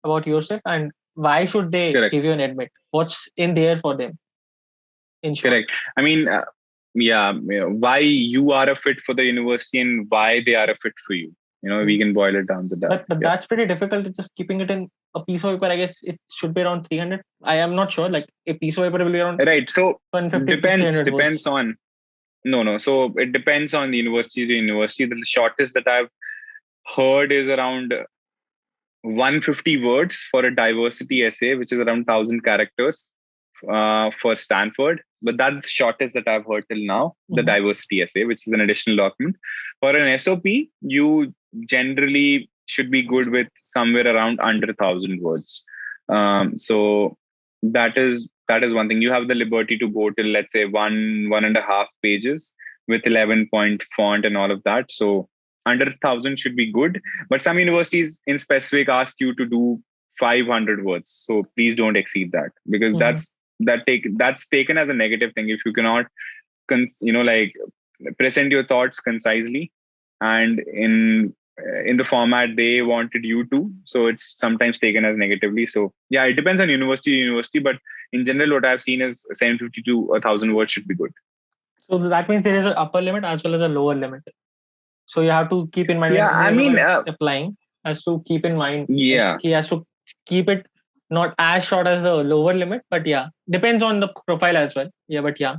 about yourself, and why should they Correct. give you an admit, what's in there for them, in short. Correct. I mean, yeah, why you are a fit for the university and why they are a fit for you. We can boil it down to that. But Yeah. that's pretty difficult. Just keeping it in a piece of paper, I guess it should be around 300. I am not sure. Like a piece of paper will be around Right. So 150 to depends 300 depends words. on no. So it depends on the university to university. The shortest that I've heard is around 150 words for a diversity essay, which is around 1,000 characters for Stanford. But that's the shortest that I've heard till now, the Mm-hmm. diversity essay, which is an additional document. For an SOP, you generally should be good with somewhere around under 1,000 words. So that is one thing. You have the liberty to go till, let's say, 1.5 pages with 11-point font and all of that. So under 1,000 should be good, but some universities in specific ask you to do 500 words, so please don't exceed that, because Mm-hmm. that's taken as a negative thing if you cannot like present your thoughts concisely and in the format they wanted you to. So it's sometimes taken as negatively. So yeah, it depends on university to university, but in general what I've seen is 750 to 1,000 words should be good. So that means there is an upper limit as well as a lower limit. So you have to keep in mind Yeah, when I your resume mean, is applying, has to keep in mind like yeah, he has to keep it not as short as the lower limit, but yeah, depends on the profile as well. Yeah, but yeah,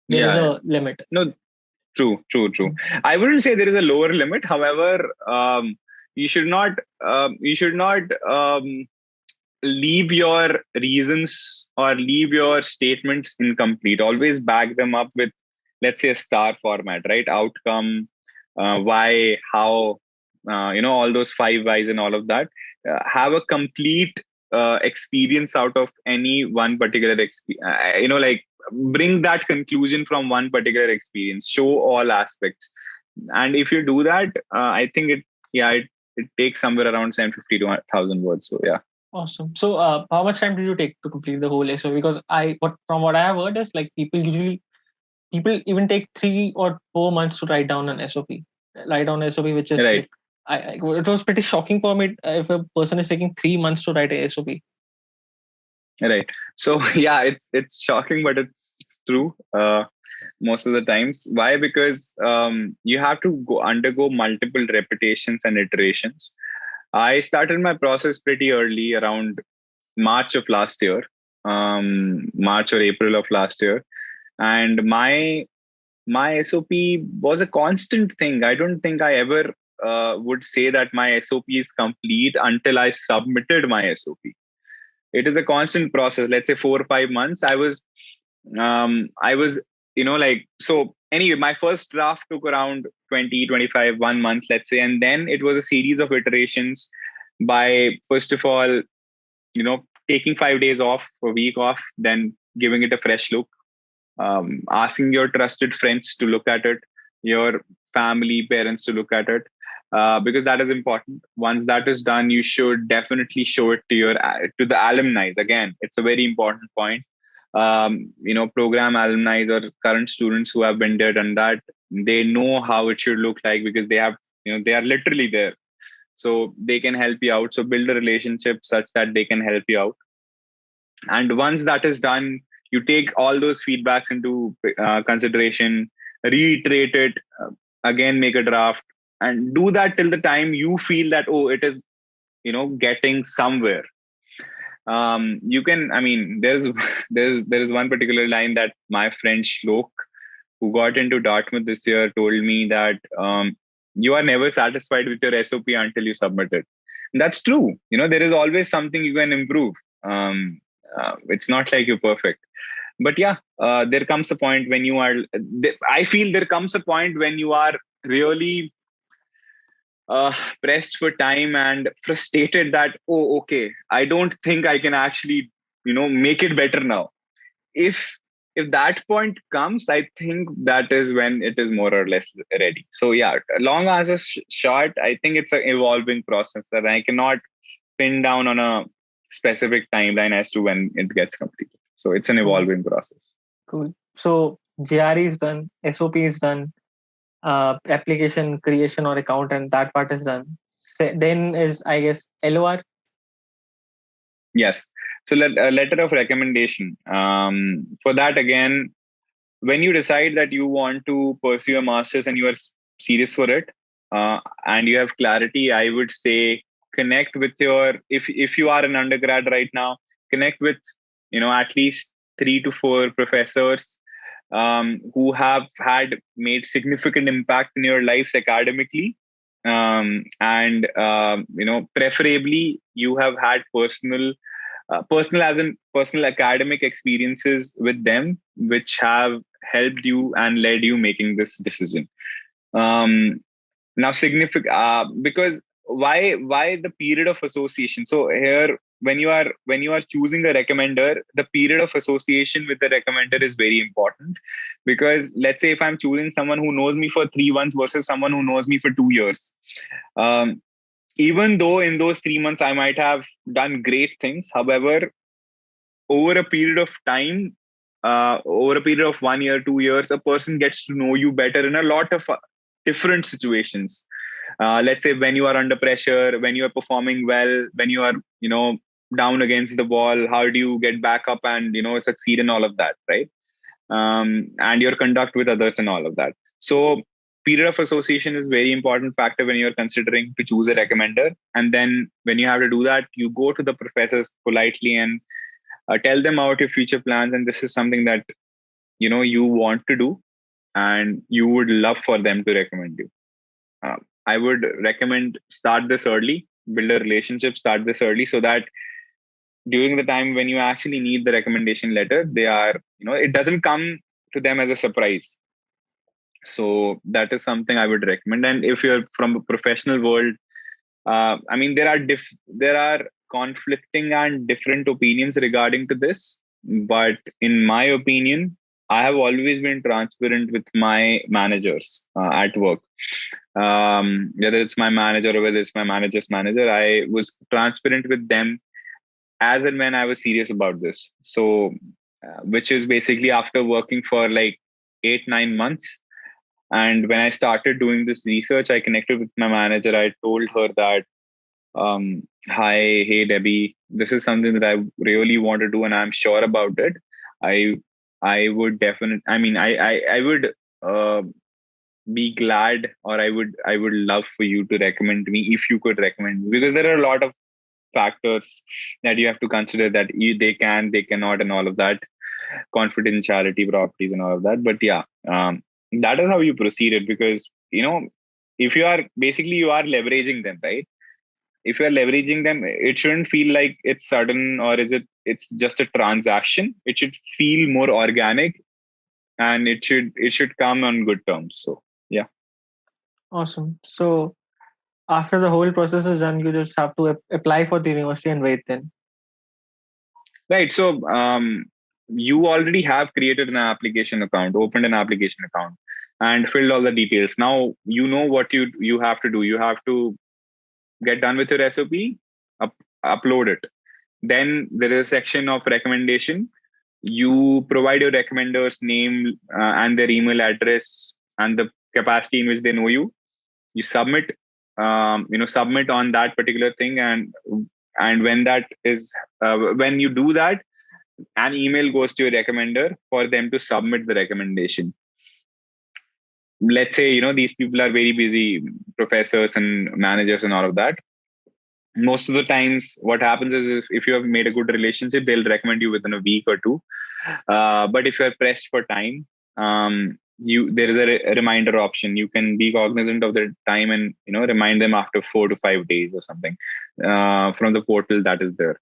there is yeah. a limit. No, true, true, true. Mm. I wouldn't say there is a lower limit. However, you should not leave your reasons or leave your statements incomplete. Always back them up with, let's say, a star format, right? Outcome, why, how, all those five whys and all of that. Have a complete experience out of any one particular like bring that conclusion from one particular experience, show all aspects. And if you do that, I think it takes somewhere around 750 to 1,000 words. So yeah. Awesome. So how much time did you take to complete the whole SO? Because what I have heard is like people even take 3 or 4 months to write down an SOP. Write down an SOP, which is Right. like it was pretty shocking for me if a person is taking 3 months to write a SOP. Right. So yeah, it's shocking, but it's true. Most of the times. Why? Because you have to go undergo multiple repetitions and iterations. I started my process pretty early, around March of last year, March or April of last year, and my SOP was a constant thing. I don't think I ever would say that my SOP is complete until I submitted my SOP. It is a constant process. Let's say 4 or 5 months. I was like, so anyway, my first draft took around 20, 25, 1 month, let's say, and then it was a series of iterations by, first of all, taking 5 days off, a week off, then giving it a fresh look, asking your trusted friends to look at it, your family, parents to look at it, because that is important. Once that is done, you should definitely show it to the alumni. Again, it's a very important point. Program alumni or current students who have been there and that, they know how it should look like, because they are literally there, so they can help you out. So build a relationship such that they can help you out. And once that is done, you take all those feedbacks into consideration, reiterate it, again make a draft, and do that till the time you feel that, oh, it is getting somewhere. You can, I mean, there's one particular line that my friend Shlok, who got into Dartmouth this year, told me that, you are never satisfied with your SOP until you submit it. And that's true. There is always something you can improve. It's not like you're perfect. But yeah, there comes a point when you are, I feel there comes a point when you are really pressed for time and frustrated that, oh, okay, I don't think I can actually, make it better now. If that point comes, I think that is when it is more or less ready. So yeah, long answer short, I think it's an evolving process that I cannot pin down on a specific timeline as to when it gets completed. So it's an Cool. evolving process. Cool. So GRE is done, SOP is done, application creation or account, and that part is done. Then is, I guess, LOR. Yes. So a letter of recommendation. For that, again, when you decide that you want to pursue a master's and you are serious for it, and you have clarity, I would say connect with your, if you are an undergrad right now, connect with, at least 3 to 4 professors who have had made significant impact in your lives academically, and preferably you have had personal as in personal academic experiences with them, which have helped you and led you making this decision. um, Now significant, because why the period of association? So here, when you are choosing a recommender, the period of association with the recommender is very important, because let's say if I'm choosing someone who knows me for 3 months versus someone who knows me for 2 years, um, even though in those 3 months I might have done great things, however, over a period of time, over a period of 1 year, 2 years, a person gets to know you better in a lot of different situations. Let's say when you are under pressure, when you are performing well, when you are, down against the wall, how do you get back up and, succeed in all of that, right? And your conduct with others and all of that. So period of association is very important factor when you're considering to choose a recommender. And then when you have to do that, you go to the professors politely and tell them about your future plans, and this is something that you want to do and you would love for them to recommend you. I would recommend start this early, build a relationship, start this early, so that during the time when you actually need the recommendation letter, they are, it doesn't come to them as a surprise. So that is something I would recommend. And if you're from a professional world, I mean, there are conflicting and different opinions regarding to this, but in my opinion, I have always been transparent with my managers at work. Whether it's my manager or whether it's my manager's manager, I was transparent with them as and when I was serious about this. So, which is basically after working for like 8 9 months. And when I started doing this research, I connected with my manager. I told her that, hi, hey, Debbie, this is something that I really want to do and I'm sure about it. I, I would definitely, I mean, I would, be glad, or I would love for you to recommend me, if you could recommend me, because there are a lot of factors that you have to consider, that they cannot, and all of that, confidentiality properties and all of that. But yeah, that is how you proceeded, because if you are basically, you are leveraging them, right? If you are leveraging them, it shouldn't feel like it's sudden, or it's just a transaction. It should feel more organic, and it should come on good terms. So yeah. Awesome. So after the whole process is done, you just have to apply for the university and wait then. Right. So you already have created an application account, opened an application account, and filled all the details. Now you know what you have to do. You have to get done with your SOP, upload it. Then there is a section of recommendation. You provide your recommender's name and their email address and the capacity in which they know you. You submit, submit on that particular thing, and when you do that, an email goes to your recommender for them to submit the recommendation. Let's say these people are very busy, professors and managers and all of that. Most of the times what happens is, if you have made a good relationship, they'll recommend you within a week or two. But if you're pressed for time, there is a reminder option. You can be cognizant of their time and remind them after 4 to 5 days or something, from the portal that is there.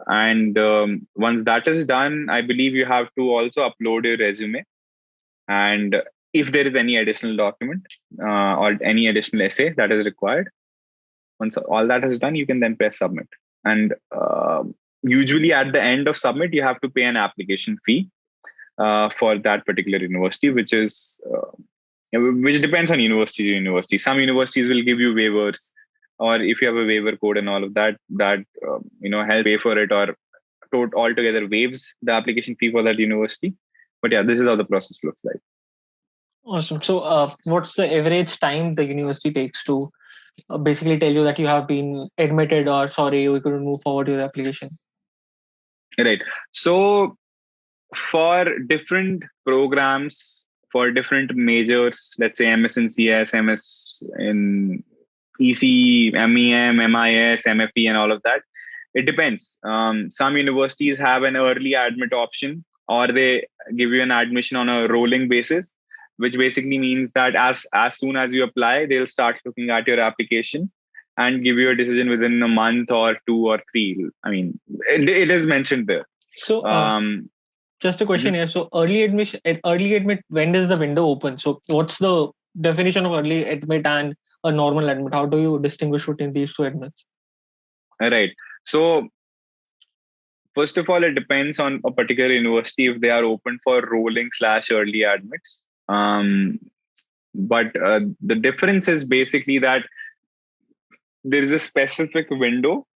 And once that is done, I believe you have to also upload your resume, and if there is any additional document or any additional essay that is required. Once all that is done, you can then press submit. And usually at the end of submit, you have to pay an application fee for that particular university, which depends on university to university. Some universities will give you waivers, or if you have a waiver code and all of that, help pay for it, or altogether waives the application fee for that university. But yeah, this is how the process looks like. Awesome. So what's the average time the university takes to basically tell you that you have been admitted, or sorry, we couldn't move forward with your application? Right. So for different programs, for different majors, let's say MS in CS, MS in EC, MEM, MIS, MFE, and all of that. It depends. Some universities have an early admit option, or they give you an admission on a rolling basis, which basically means that as soon as you apply, they'll start looking at your application and give you a decision within a month or 2 or 3. I mean, it is mentioned there. So, Um, just a question mhm. here. So, early admit, when does the window open? So, what's the definition of early admit and a normal admit? How do you distinguish between these two admits? Right. So first of all, it depends on a particular university if they are open for rolling/early admits. But the difference is basically that there is a specific window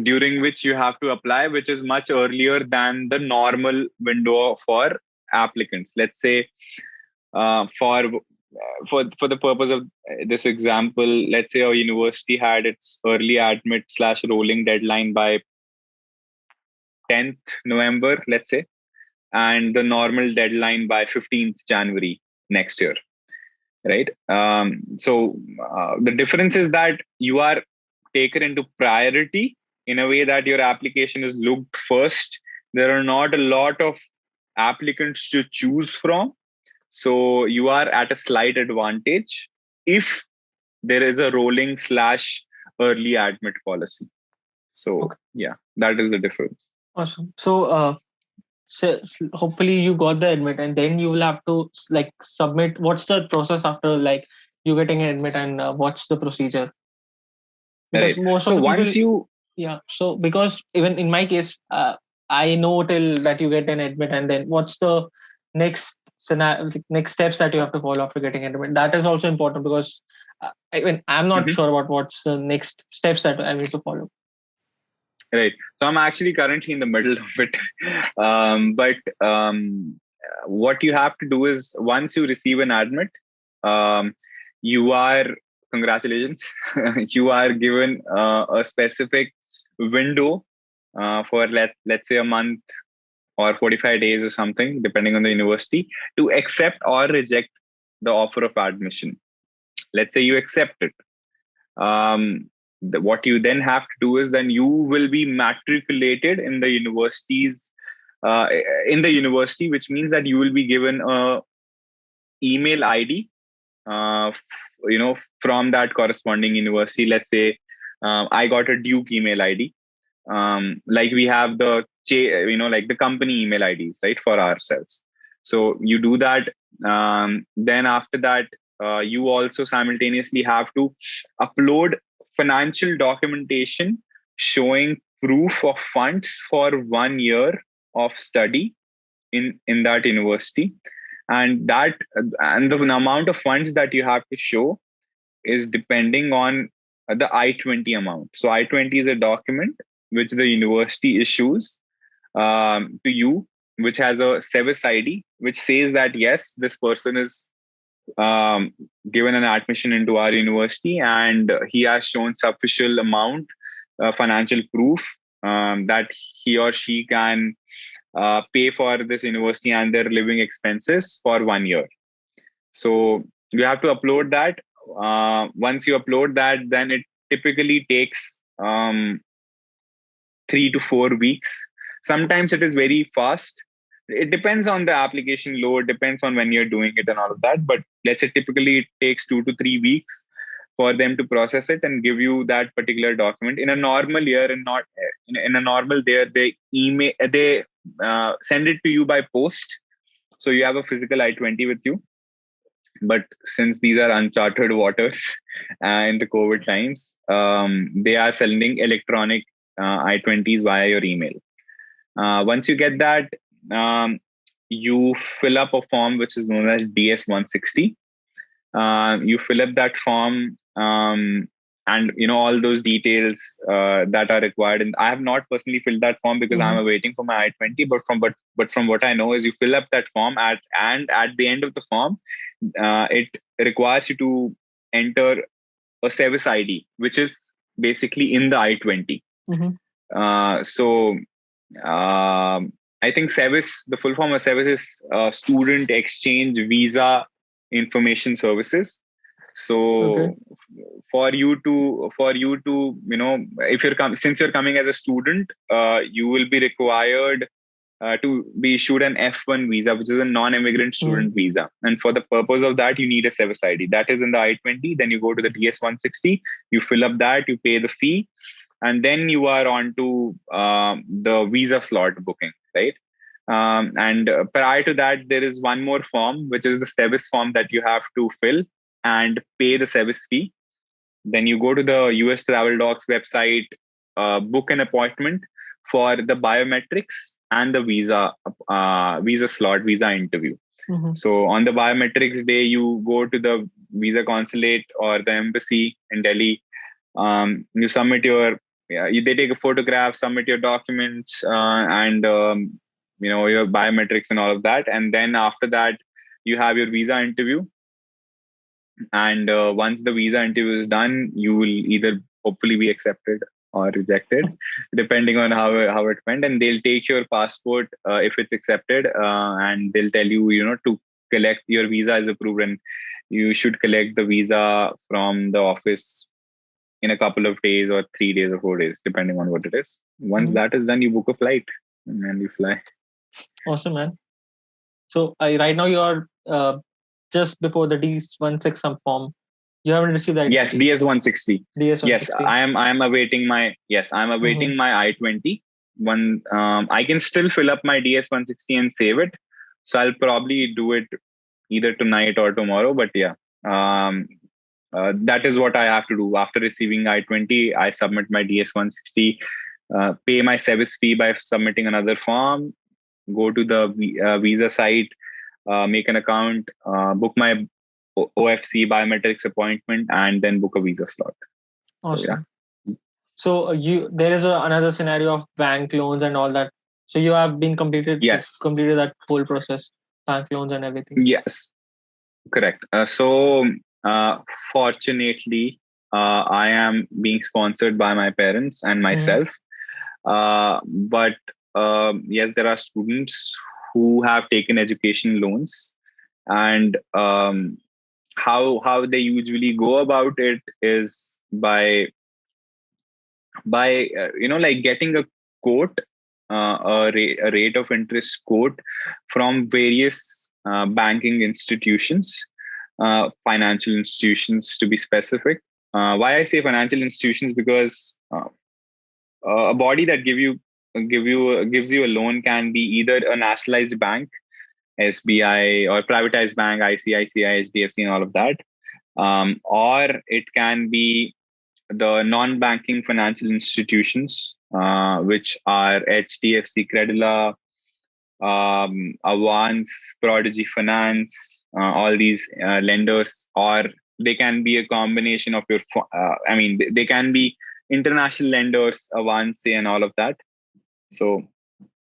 during which you have to apply, which is much earlier than the normal window for applicants. Let's say for the purpose of this example, let's say a university had its early admit/rolling deadline by 10th November, let's say, and the normal deadline by 15th January next year, right? So the difference is that you are taken into priority in a way that your application is looked first. There are not a lot of applicants to choose from. So you are at a slight advantage if there is a rolling/early admit policy. So Okay, yeah, that is the difference. awesome. So hopefully you got the admit, and then you will have to like submit. What's the process after like you getting an admit, and what's the procedure? Because Right. most of So the people, once you yeah. So because even in my case, I know till that you get an admit, and then what's the next scenario, next steps that you have to follow after getting an admit. That is also important because I'm not Mhm. sure about what's the next steps that I need to follow. Right. So I'm actually currently in the middle of it. But what you have to do is once you receive an admit, um, you are, congratulations, you are given a specific window for let's say a month or 45 days or something, depending on the university, to accept or reject the offer of admission. Let's say you accept it. What you then have to do is then you will be matriculated in the uh, university, which means that you will be given a email ID, from that corresponding university. Let's say I got a Duke email ID. Like we have like the company email IDs, right, for ourselves. So you do that. Then after that, you also simultaneously have to upload financial documentation showing proof of funds for 1 year of study in that university, and the amount of funds that you have to show is depending on the I-20 amount. So I-20 is a document which the university issues to you, which has a service ID, which says that yes, this person is um, given an admission into our university, and he has shown sufficient amount financial proof that he or she can pay for this university and their living expenses for 1 year. So you have to upload that. Once you upload that, then it typically takes 3 to 4 weeks. Sometimes it is very fast. It depends on the application load, depends on when you're doing it and all of that. But let's say typically it takes 2 to 3 weeks for them to process it and give you that particular document. In a normal year, and not in a normal year, they send it to you by post. So you have a physical I-20 with you. But since these are uncharted waters in the COVID times, they are sending electronic I-20s via your email. Once you get that, you fill up a form which is known as DS-160. You fill up that form, and all those details that are required. And I have not personally filled that form because Mm-hmm. I'm waiting for my I-20. But from what I know is you fill up that form and at the end of the form, it requires you to enter a service ID, which is basically in the I-20. Mm-hmm. So I think SEVIS, the full form of SEVIS is Student Exchange Visa Information Services. Okay. So for you to if since you're coming as a student, you will be required to be issued an F1 visa, which is a non-immigrant Mm. student visa. And for the purpose of that, you need a SEVIS ID. That is in the I-20. Then you go to the DS-160, you fill up that, you pay the fee, and then you are on to the visa slot booking, right? And prior to that, there is one more form, which is the SEVIS form that you have to fill and pay the SEVIS fee. Then you go to the US Travel Docs website, book an appointment for the biometrics and the visa slot, visa interview. Mm-hmm. So on the biometrics day, you go to the visa consulate or the embassy in Delhi. You submit your, yeah, they take a photograph, submit your documents, and your biometrics and all of that. And then after that, you have your visa interview. And once the visa interview is done, you will either hopefully be accepted or rejected, depending on how it went. And they'll take your passport if it's accepted, and they'll tell you, to collect your visa is approved, and you should collect the visa from the office in a couple of days or 3 days or 4 days, depending on what it is. Once Mm-hmm. that is done, you book a flight and then you fly. Awesome, man. So right now you're just before the D16 form. You haven't received that Yes, yet. DS-160. Yes, DS-160. I am awaiting my Mm-hmm. I-20 one. I can still fill up my DS-160 and save it, so I'll probably do it either tonight or tomorrow. But yeah, um, that is what I have to do. After receiving I-20, I submit my DS-160, pay my service fee by submitting another form, go to the visa site, make an account, book my OFC biometrics appointment, and then book a visa slot. So yeah. Awesome. So you there is another scenario of bank loans and all that. So you have been Yes. completed that whole process, bank loans and everything. Yes. Correct. So fortunately, I am being sponsored by my parents and Mm-hmm. myself. But yes, there are students who have taken education loans, and how they usually go about it is by like getting a quote, a rate of interest quote from various banking institutions, financial institutions to be specific. Why I say financial institutions, because a body that gives you a loan can be either a nationalized bank, SBI, or privatized bank, ICICI, HDFC, and all of that, or it can be the non-banking financial institutions, which are HDFC, Credila, Avance, Prodigy Finance, all these lenders, or they can be a combination of your. They can be international lenders, Avance, and all of that. So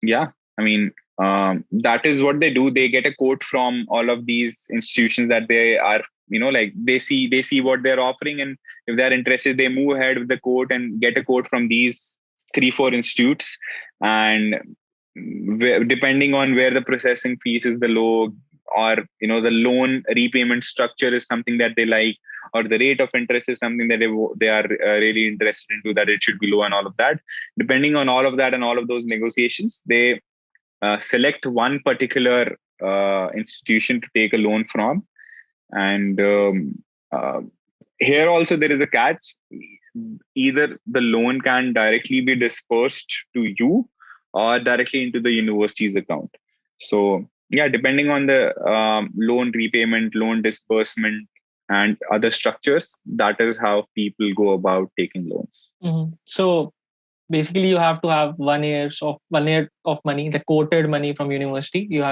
yeah, I mean, that is what they do. They get a quote from all of these institutions that they are, like they see what they're offering, and if they're interested, they move ahead with the quote and get a quote from these 3-4 institutes. And depending on where the processing fees is the low, or the loan repayment structure is something that they like, or the rate of interest is something that they are really interested into, that it should be low, and all of that. Depending on all of that and all of those negotiations, they select one particular institution to take a loan from. And uh, here also there is a catch. Either the loan can directly be dispersed to you or directly into the university's account. So yeah, depending on the loan repayment, loan disbursement, and other structures, that is how people go about taking loans. Mm-hmm. So basically, you have to have 1 year of money, the quoted money from university. You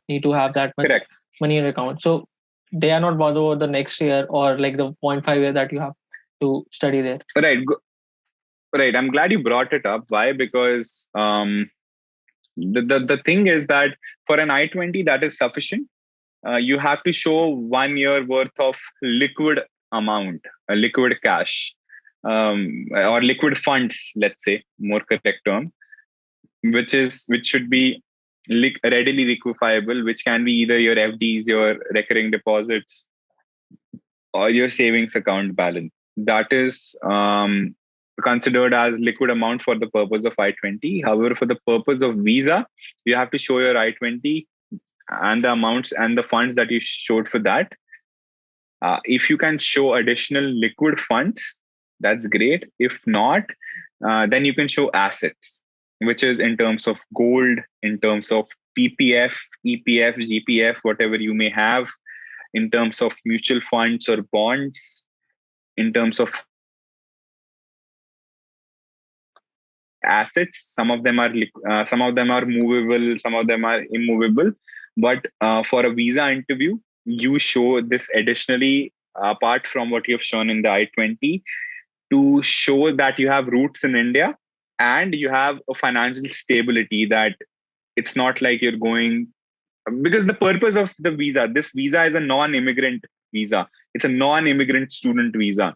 need to have that much Correct. money in your account. So they are not bothered about the next year or like the 0.5 year that you have to study there. Right. Right. I'm glad you brought it up. Why? Because the thing is that for an I-20, that is sufficient. You have to show 1 year worth of liquid amount, liquid cash, or liquid funds, let's say, more correct term, which should be readily liquefiable, which can be either your FDs, your recurring deposits, or your savings account balance. That is considered as liquid amount for the purpose of I-20. However, for the purpose of visa, you have to show your I-20 and the amounts and the funds that you showed for that. If you can show additional liquid funds, that's great. If not, then you can show assets, which is in terms of gold, in terms of PPF, EPF, GPF, whatever you may have, in terms of mutual funds or bonds, in terms of assets. Some of them are movable, some of them are immovable. But for a visa interview, you show this additionally, apart from what you have shown in the I-20, to show that you have roots in India and you have a financial stability, that it's not like you're going, because the purpose of the visa, this visa is a non-immigrant visa. It's a non-immigrant student visa.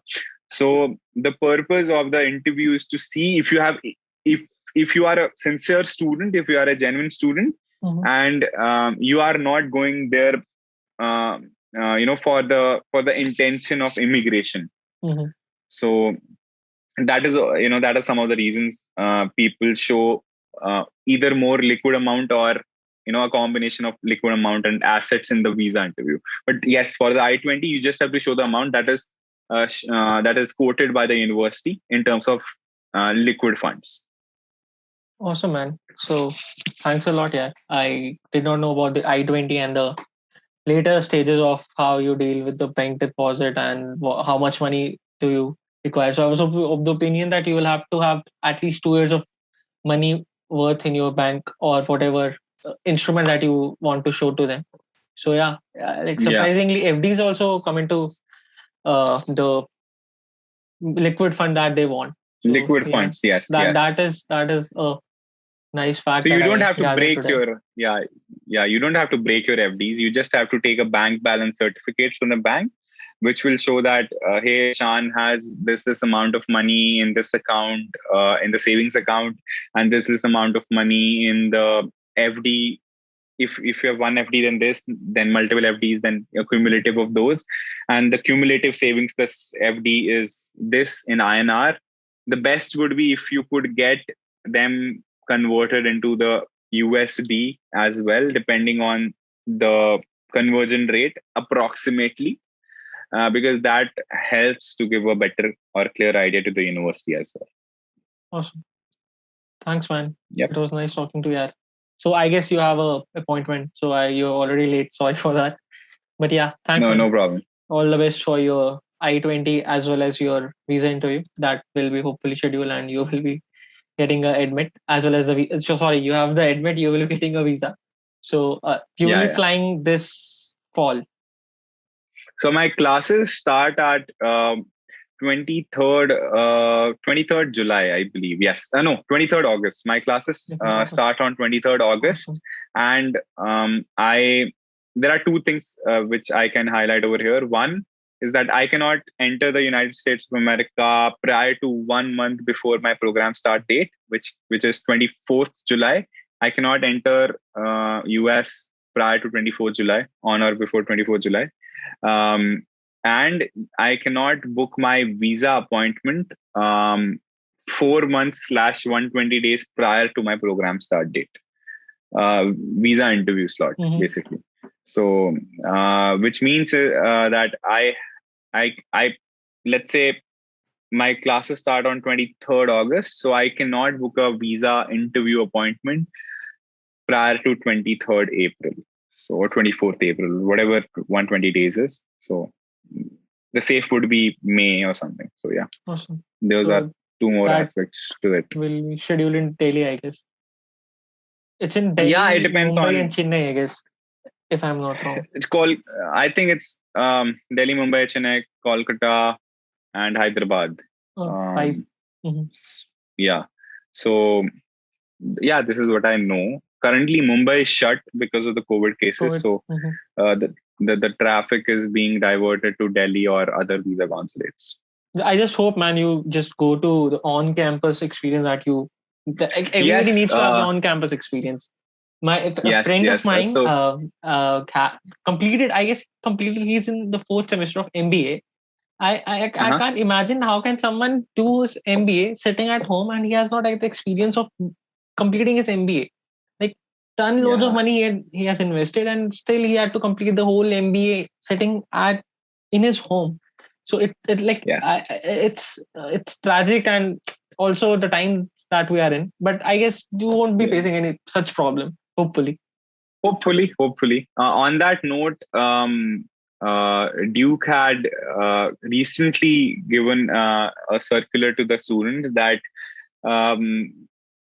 So the purpose of the interview is to see if you have, if if you are a sincere student, if you are a genuine student, and you are not going there, for the intention of immigration. So that is, that are some of the reasons people show either more liquid amount, or a combination of liquid amount and assets in the visa interview. But yes, for the I-20, you just have to show the amount that is quoted by the university in terms of liquid funds. Awesome, man. So thanks a lot. Yeah, I did not know about the I-20 and the later stages of how you deal with the bank deposit and how much money do you require. So I was of the opinion that you will have to have at least 2 years of money worth in your bank or whatever instrument that you want to show to them. So yeah, like surprisingly, FDs also come into the liquid fund that they want. So, liquid funds, yes, that is a nice fact. So you that don't I have to gathered break today. you don't have to break your FDs. You just have to take a bank balance certificate from the bank, which will show that hey, Shan has this amount of money in this account, in the savings account, and this amount of money in the FD. If you have one FD, then multiple FDs, then a cumulative of those, and the cumulative savings plus FD is this in INR. The best would be if you could get them converted into the USD as well, depending on the conversion rate approximately, because that helps to give a better or clear idea to the university as well. Awesome. Thanks, man. Yep. It was nice talking to you. So I guess you have a appointment. So you're already late. Sorry for that. But yeah, thanks. No, man. no problem. All the best for your I-20 as well as your visa interview. That will be hopefully scheduled, and you will be getting a admit as well as you have the admit, you will be getting a visa. So you will be flying this fall. So my classes start at 23rd July, I believe. Yes. No, 23rd August. My classes start on 23rd August. Awesome. And there are two things which I can highlight over here. One is that I cannot enter the United States of America prior to 1 month before my program start date, which is 24th July. I cannot enter US prior to 24th July, on or before 24th July. And I cannot book my visa appointment 4 months / 120 days prior to my program start date. Visa interview slot, basically. So, which means that I let's say my classes start on 23rd August, so I cannot book a visa interview appointment prior to 23rd April. So, or 24th April, whatever 120 days is. So the safe would be May or something. So yeah. Awesome. Those are two more aspects to it. Will schedule in Delhi, I guess. It's in Delhi, yeah, it depends Mumbai on and Chennai, I guess, if I'm not wrong. It's called, I think it's Delhi, Mumbai, Chennai, Kolkata, and Hyderabad. Five. Yeah. So yeah, this is what I know. Currently, Mumbai is shut because of the COVID cases. So the traffic is being diverted to Delhi or other visa consulates. I just hope, man, you just go to the on-campus experience that everybody needs to have the on-campus experience. A Yes, friend of yes. mine So, completed, I guess, completed. He's in the fourth semester of MBA. I uh-huh. can't imagine how can someone do his MBA sitting at home and he has not had the experience of completing his MBA. Like ton loads of Yeah. money he has invested and still he had to complete the whole MBA sitting at in his home. So it like Yes. it's tragic and also the time that we are in. But I guess you won't be Yeah. facing any such problem. Hopefully. Hopefully. On that note, Duke had recently given a circular to the students that um,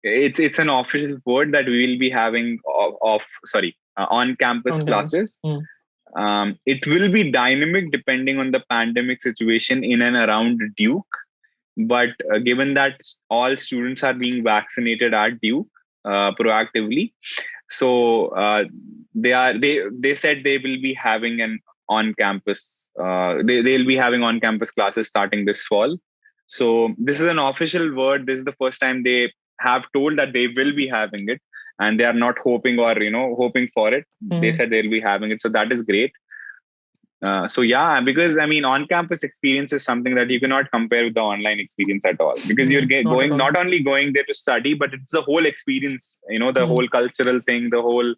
it's an official word that we will be having on campus On campus. classes. It will be dynamic depending on the pandemic situation in and around Duke. But given that all students are being vaccinated at Duke proactively, so they said they will be having an on campus they'll be having on campus classes starting this fall. So this is an official word. This is the first time they have told that they will be having it, and they are not hoping or hoping for it. They Mhm. said they'll be having it, so that is great. So yeah, because I mean, on-campus experience is something that you cannot compare with the online experience at all. Because you're Not at going all. not only going there to study, but it's the whole experience. The Mm. whole cultural thing, the whole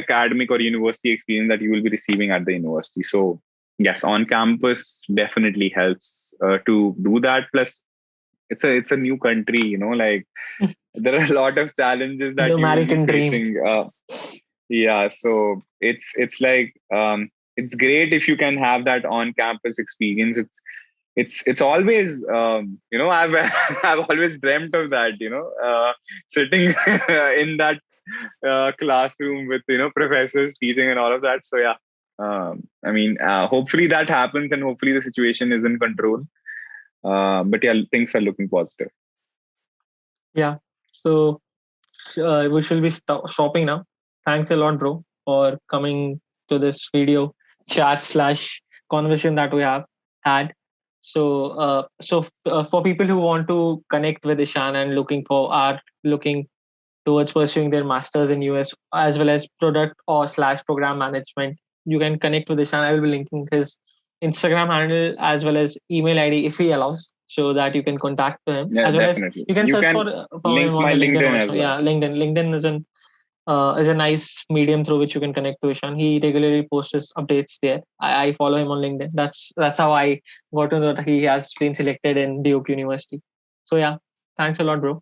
academic or university experience that you will be receiving at the university. So yes, on-campus definitely helps to do that. Plus, it's a new country. Like there are a lot of challenges The that you will be American dream. facing. Yeah, so it's like it's great if you can have that on campus experience. It's always I've I've always dreamt of that, sitting in that classroom with professors teaching and all of that. So yeah, I mean, hopefully that happens, and hopefully the situation is in control. But yeah, things are looking positive. Yeah. So we shall be stopping now. Thanks a lot, bro, for coming to this video chat slash conversation that we have had. For people who want to connect with Ishan and looking towards pursuing their masters in US as well as product or slash program management, you can connect with Ishan. I will be linking his Instagram handle as well as email ID if he allows, so that you can contact him Yeah, as well as definitely. you can You search can for him link on my the LinkedIn LinkedIn also. as well. Yeah, LinkedIn is a nice medium through which you can connect to Ishan. He regularly posts his updates there. I follow him on LinkedIn. That's how I got to know that he has been selected in Duke University. So yeah, thanks a lot, bro.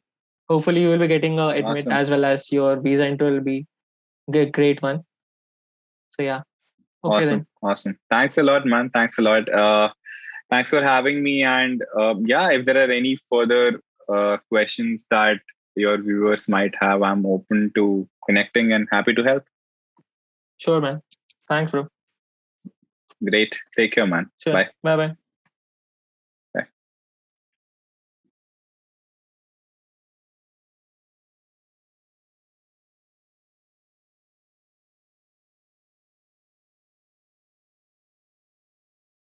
Hopefully you will be getting a admit Awesome. as well as your visa intro will be a great one. So yeah, okay then. Awesome. Thanks a lot, man. Thanks a lot. Thanks for having me. And yeah, if there are any further questions that your viewers might have, I'm open to connecting and happy to help. Sure, man. Thanks, bro. Great. Take care, man. Sure. Bye. Bye bye.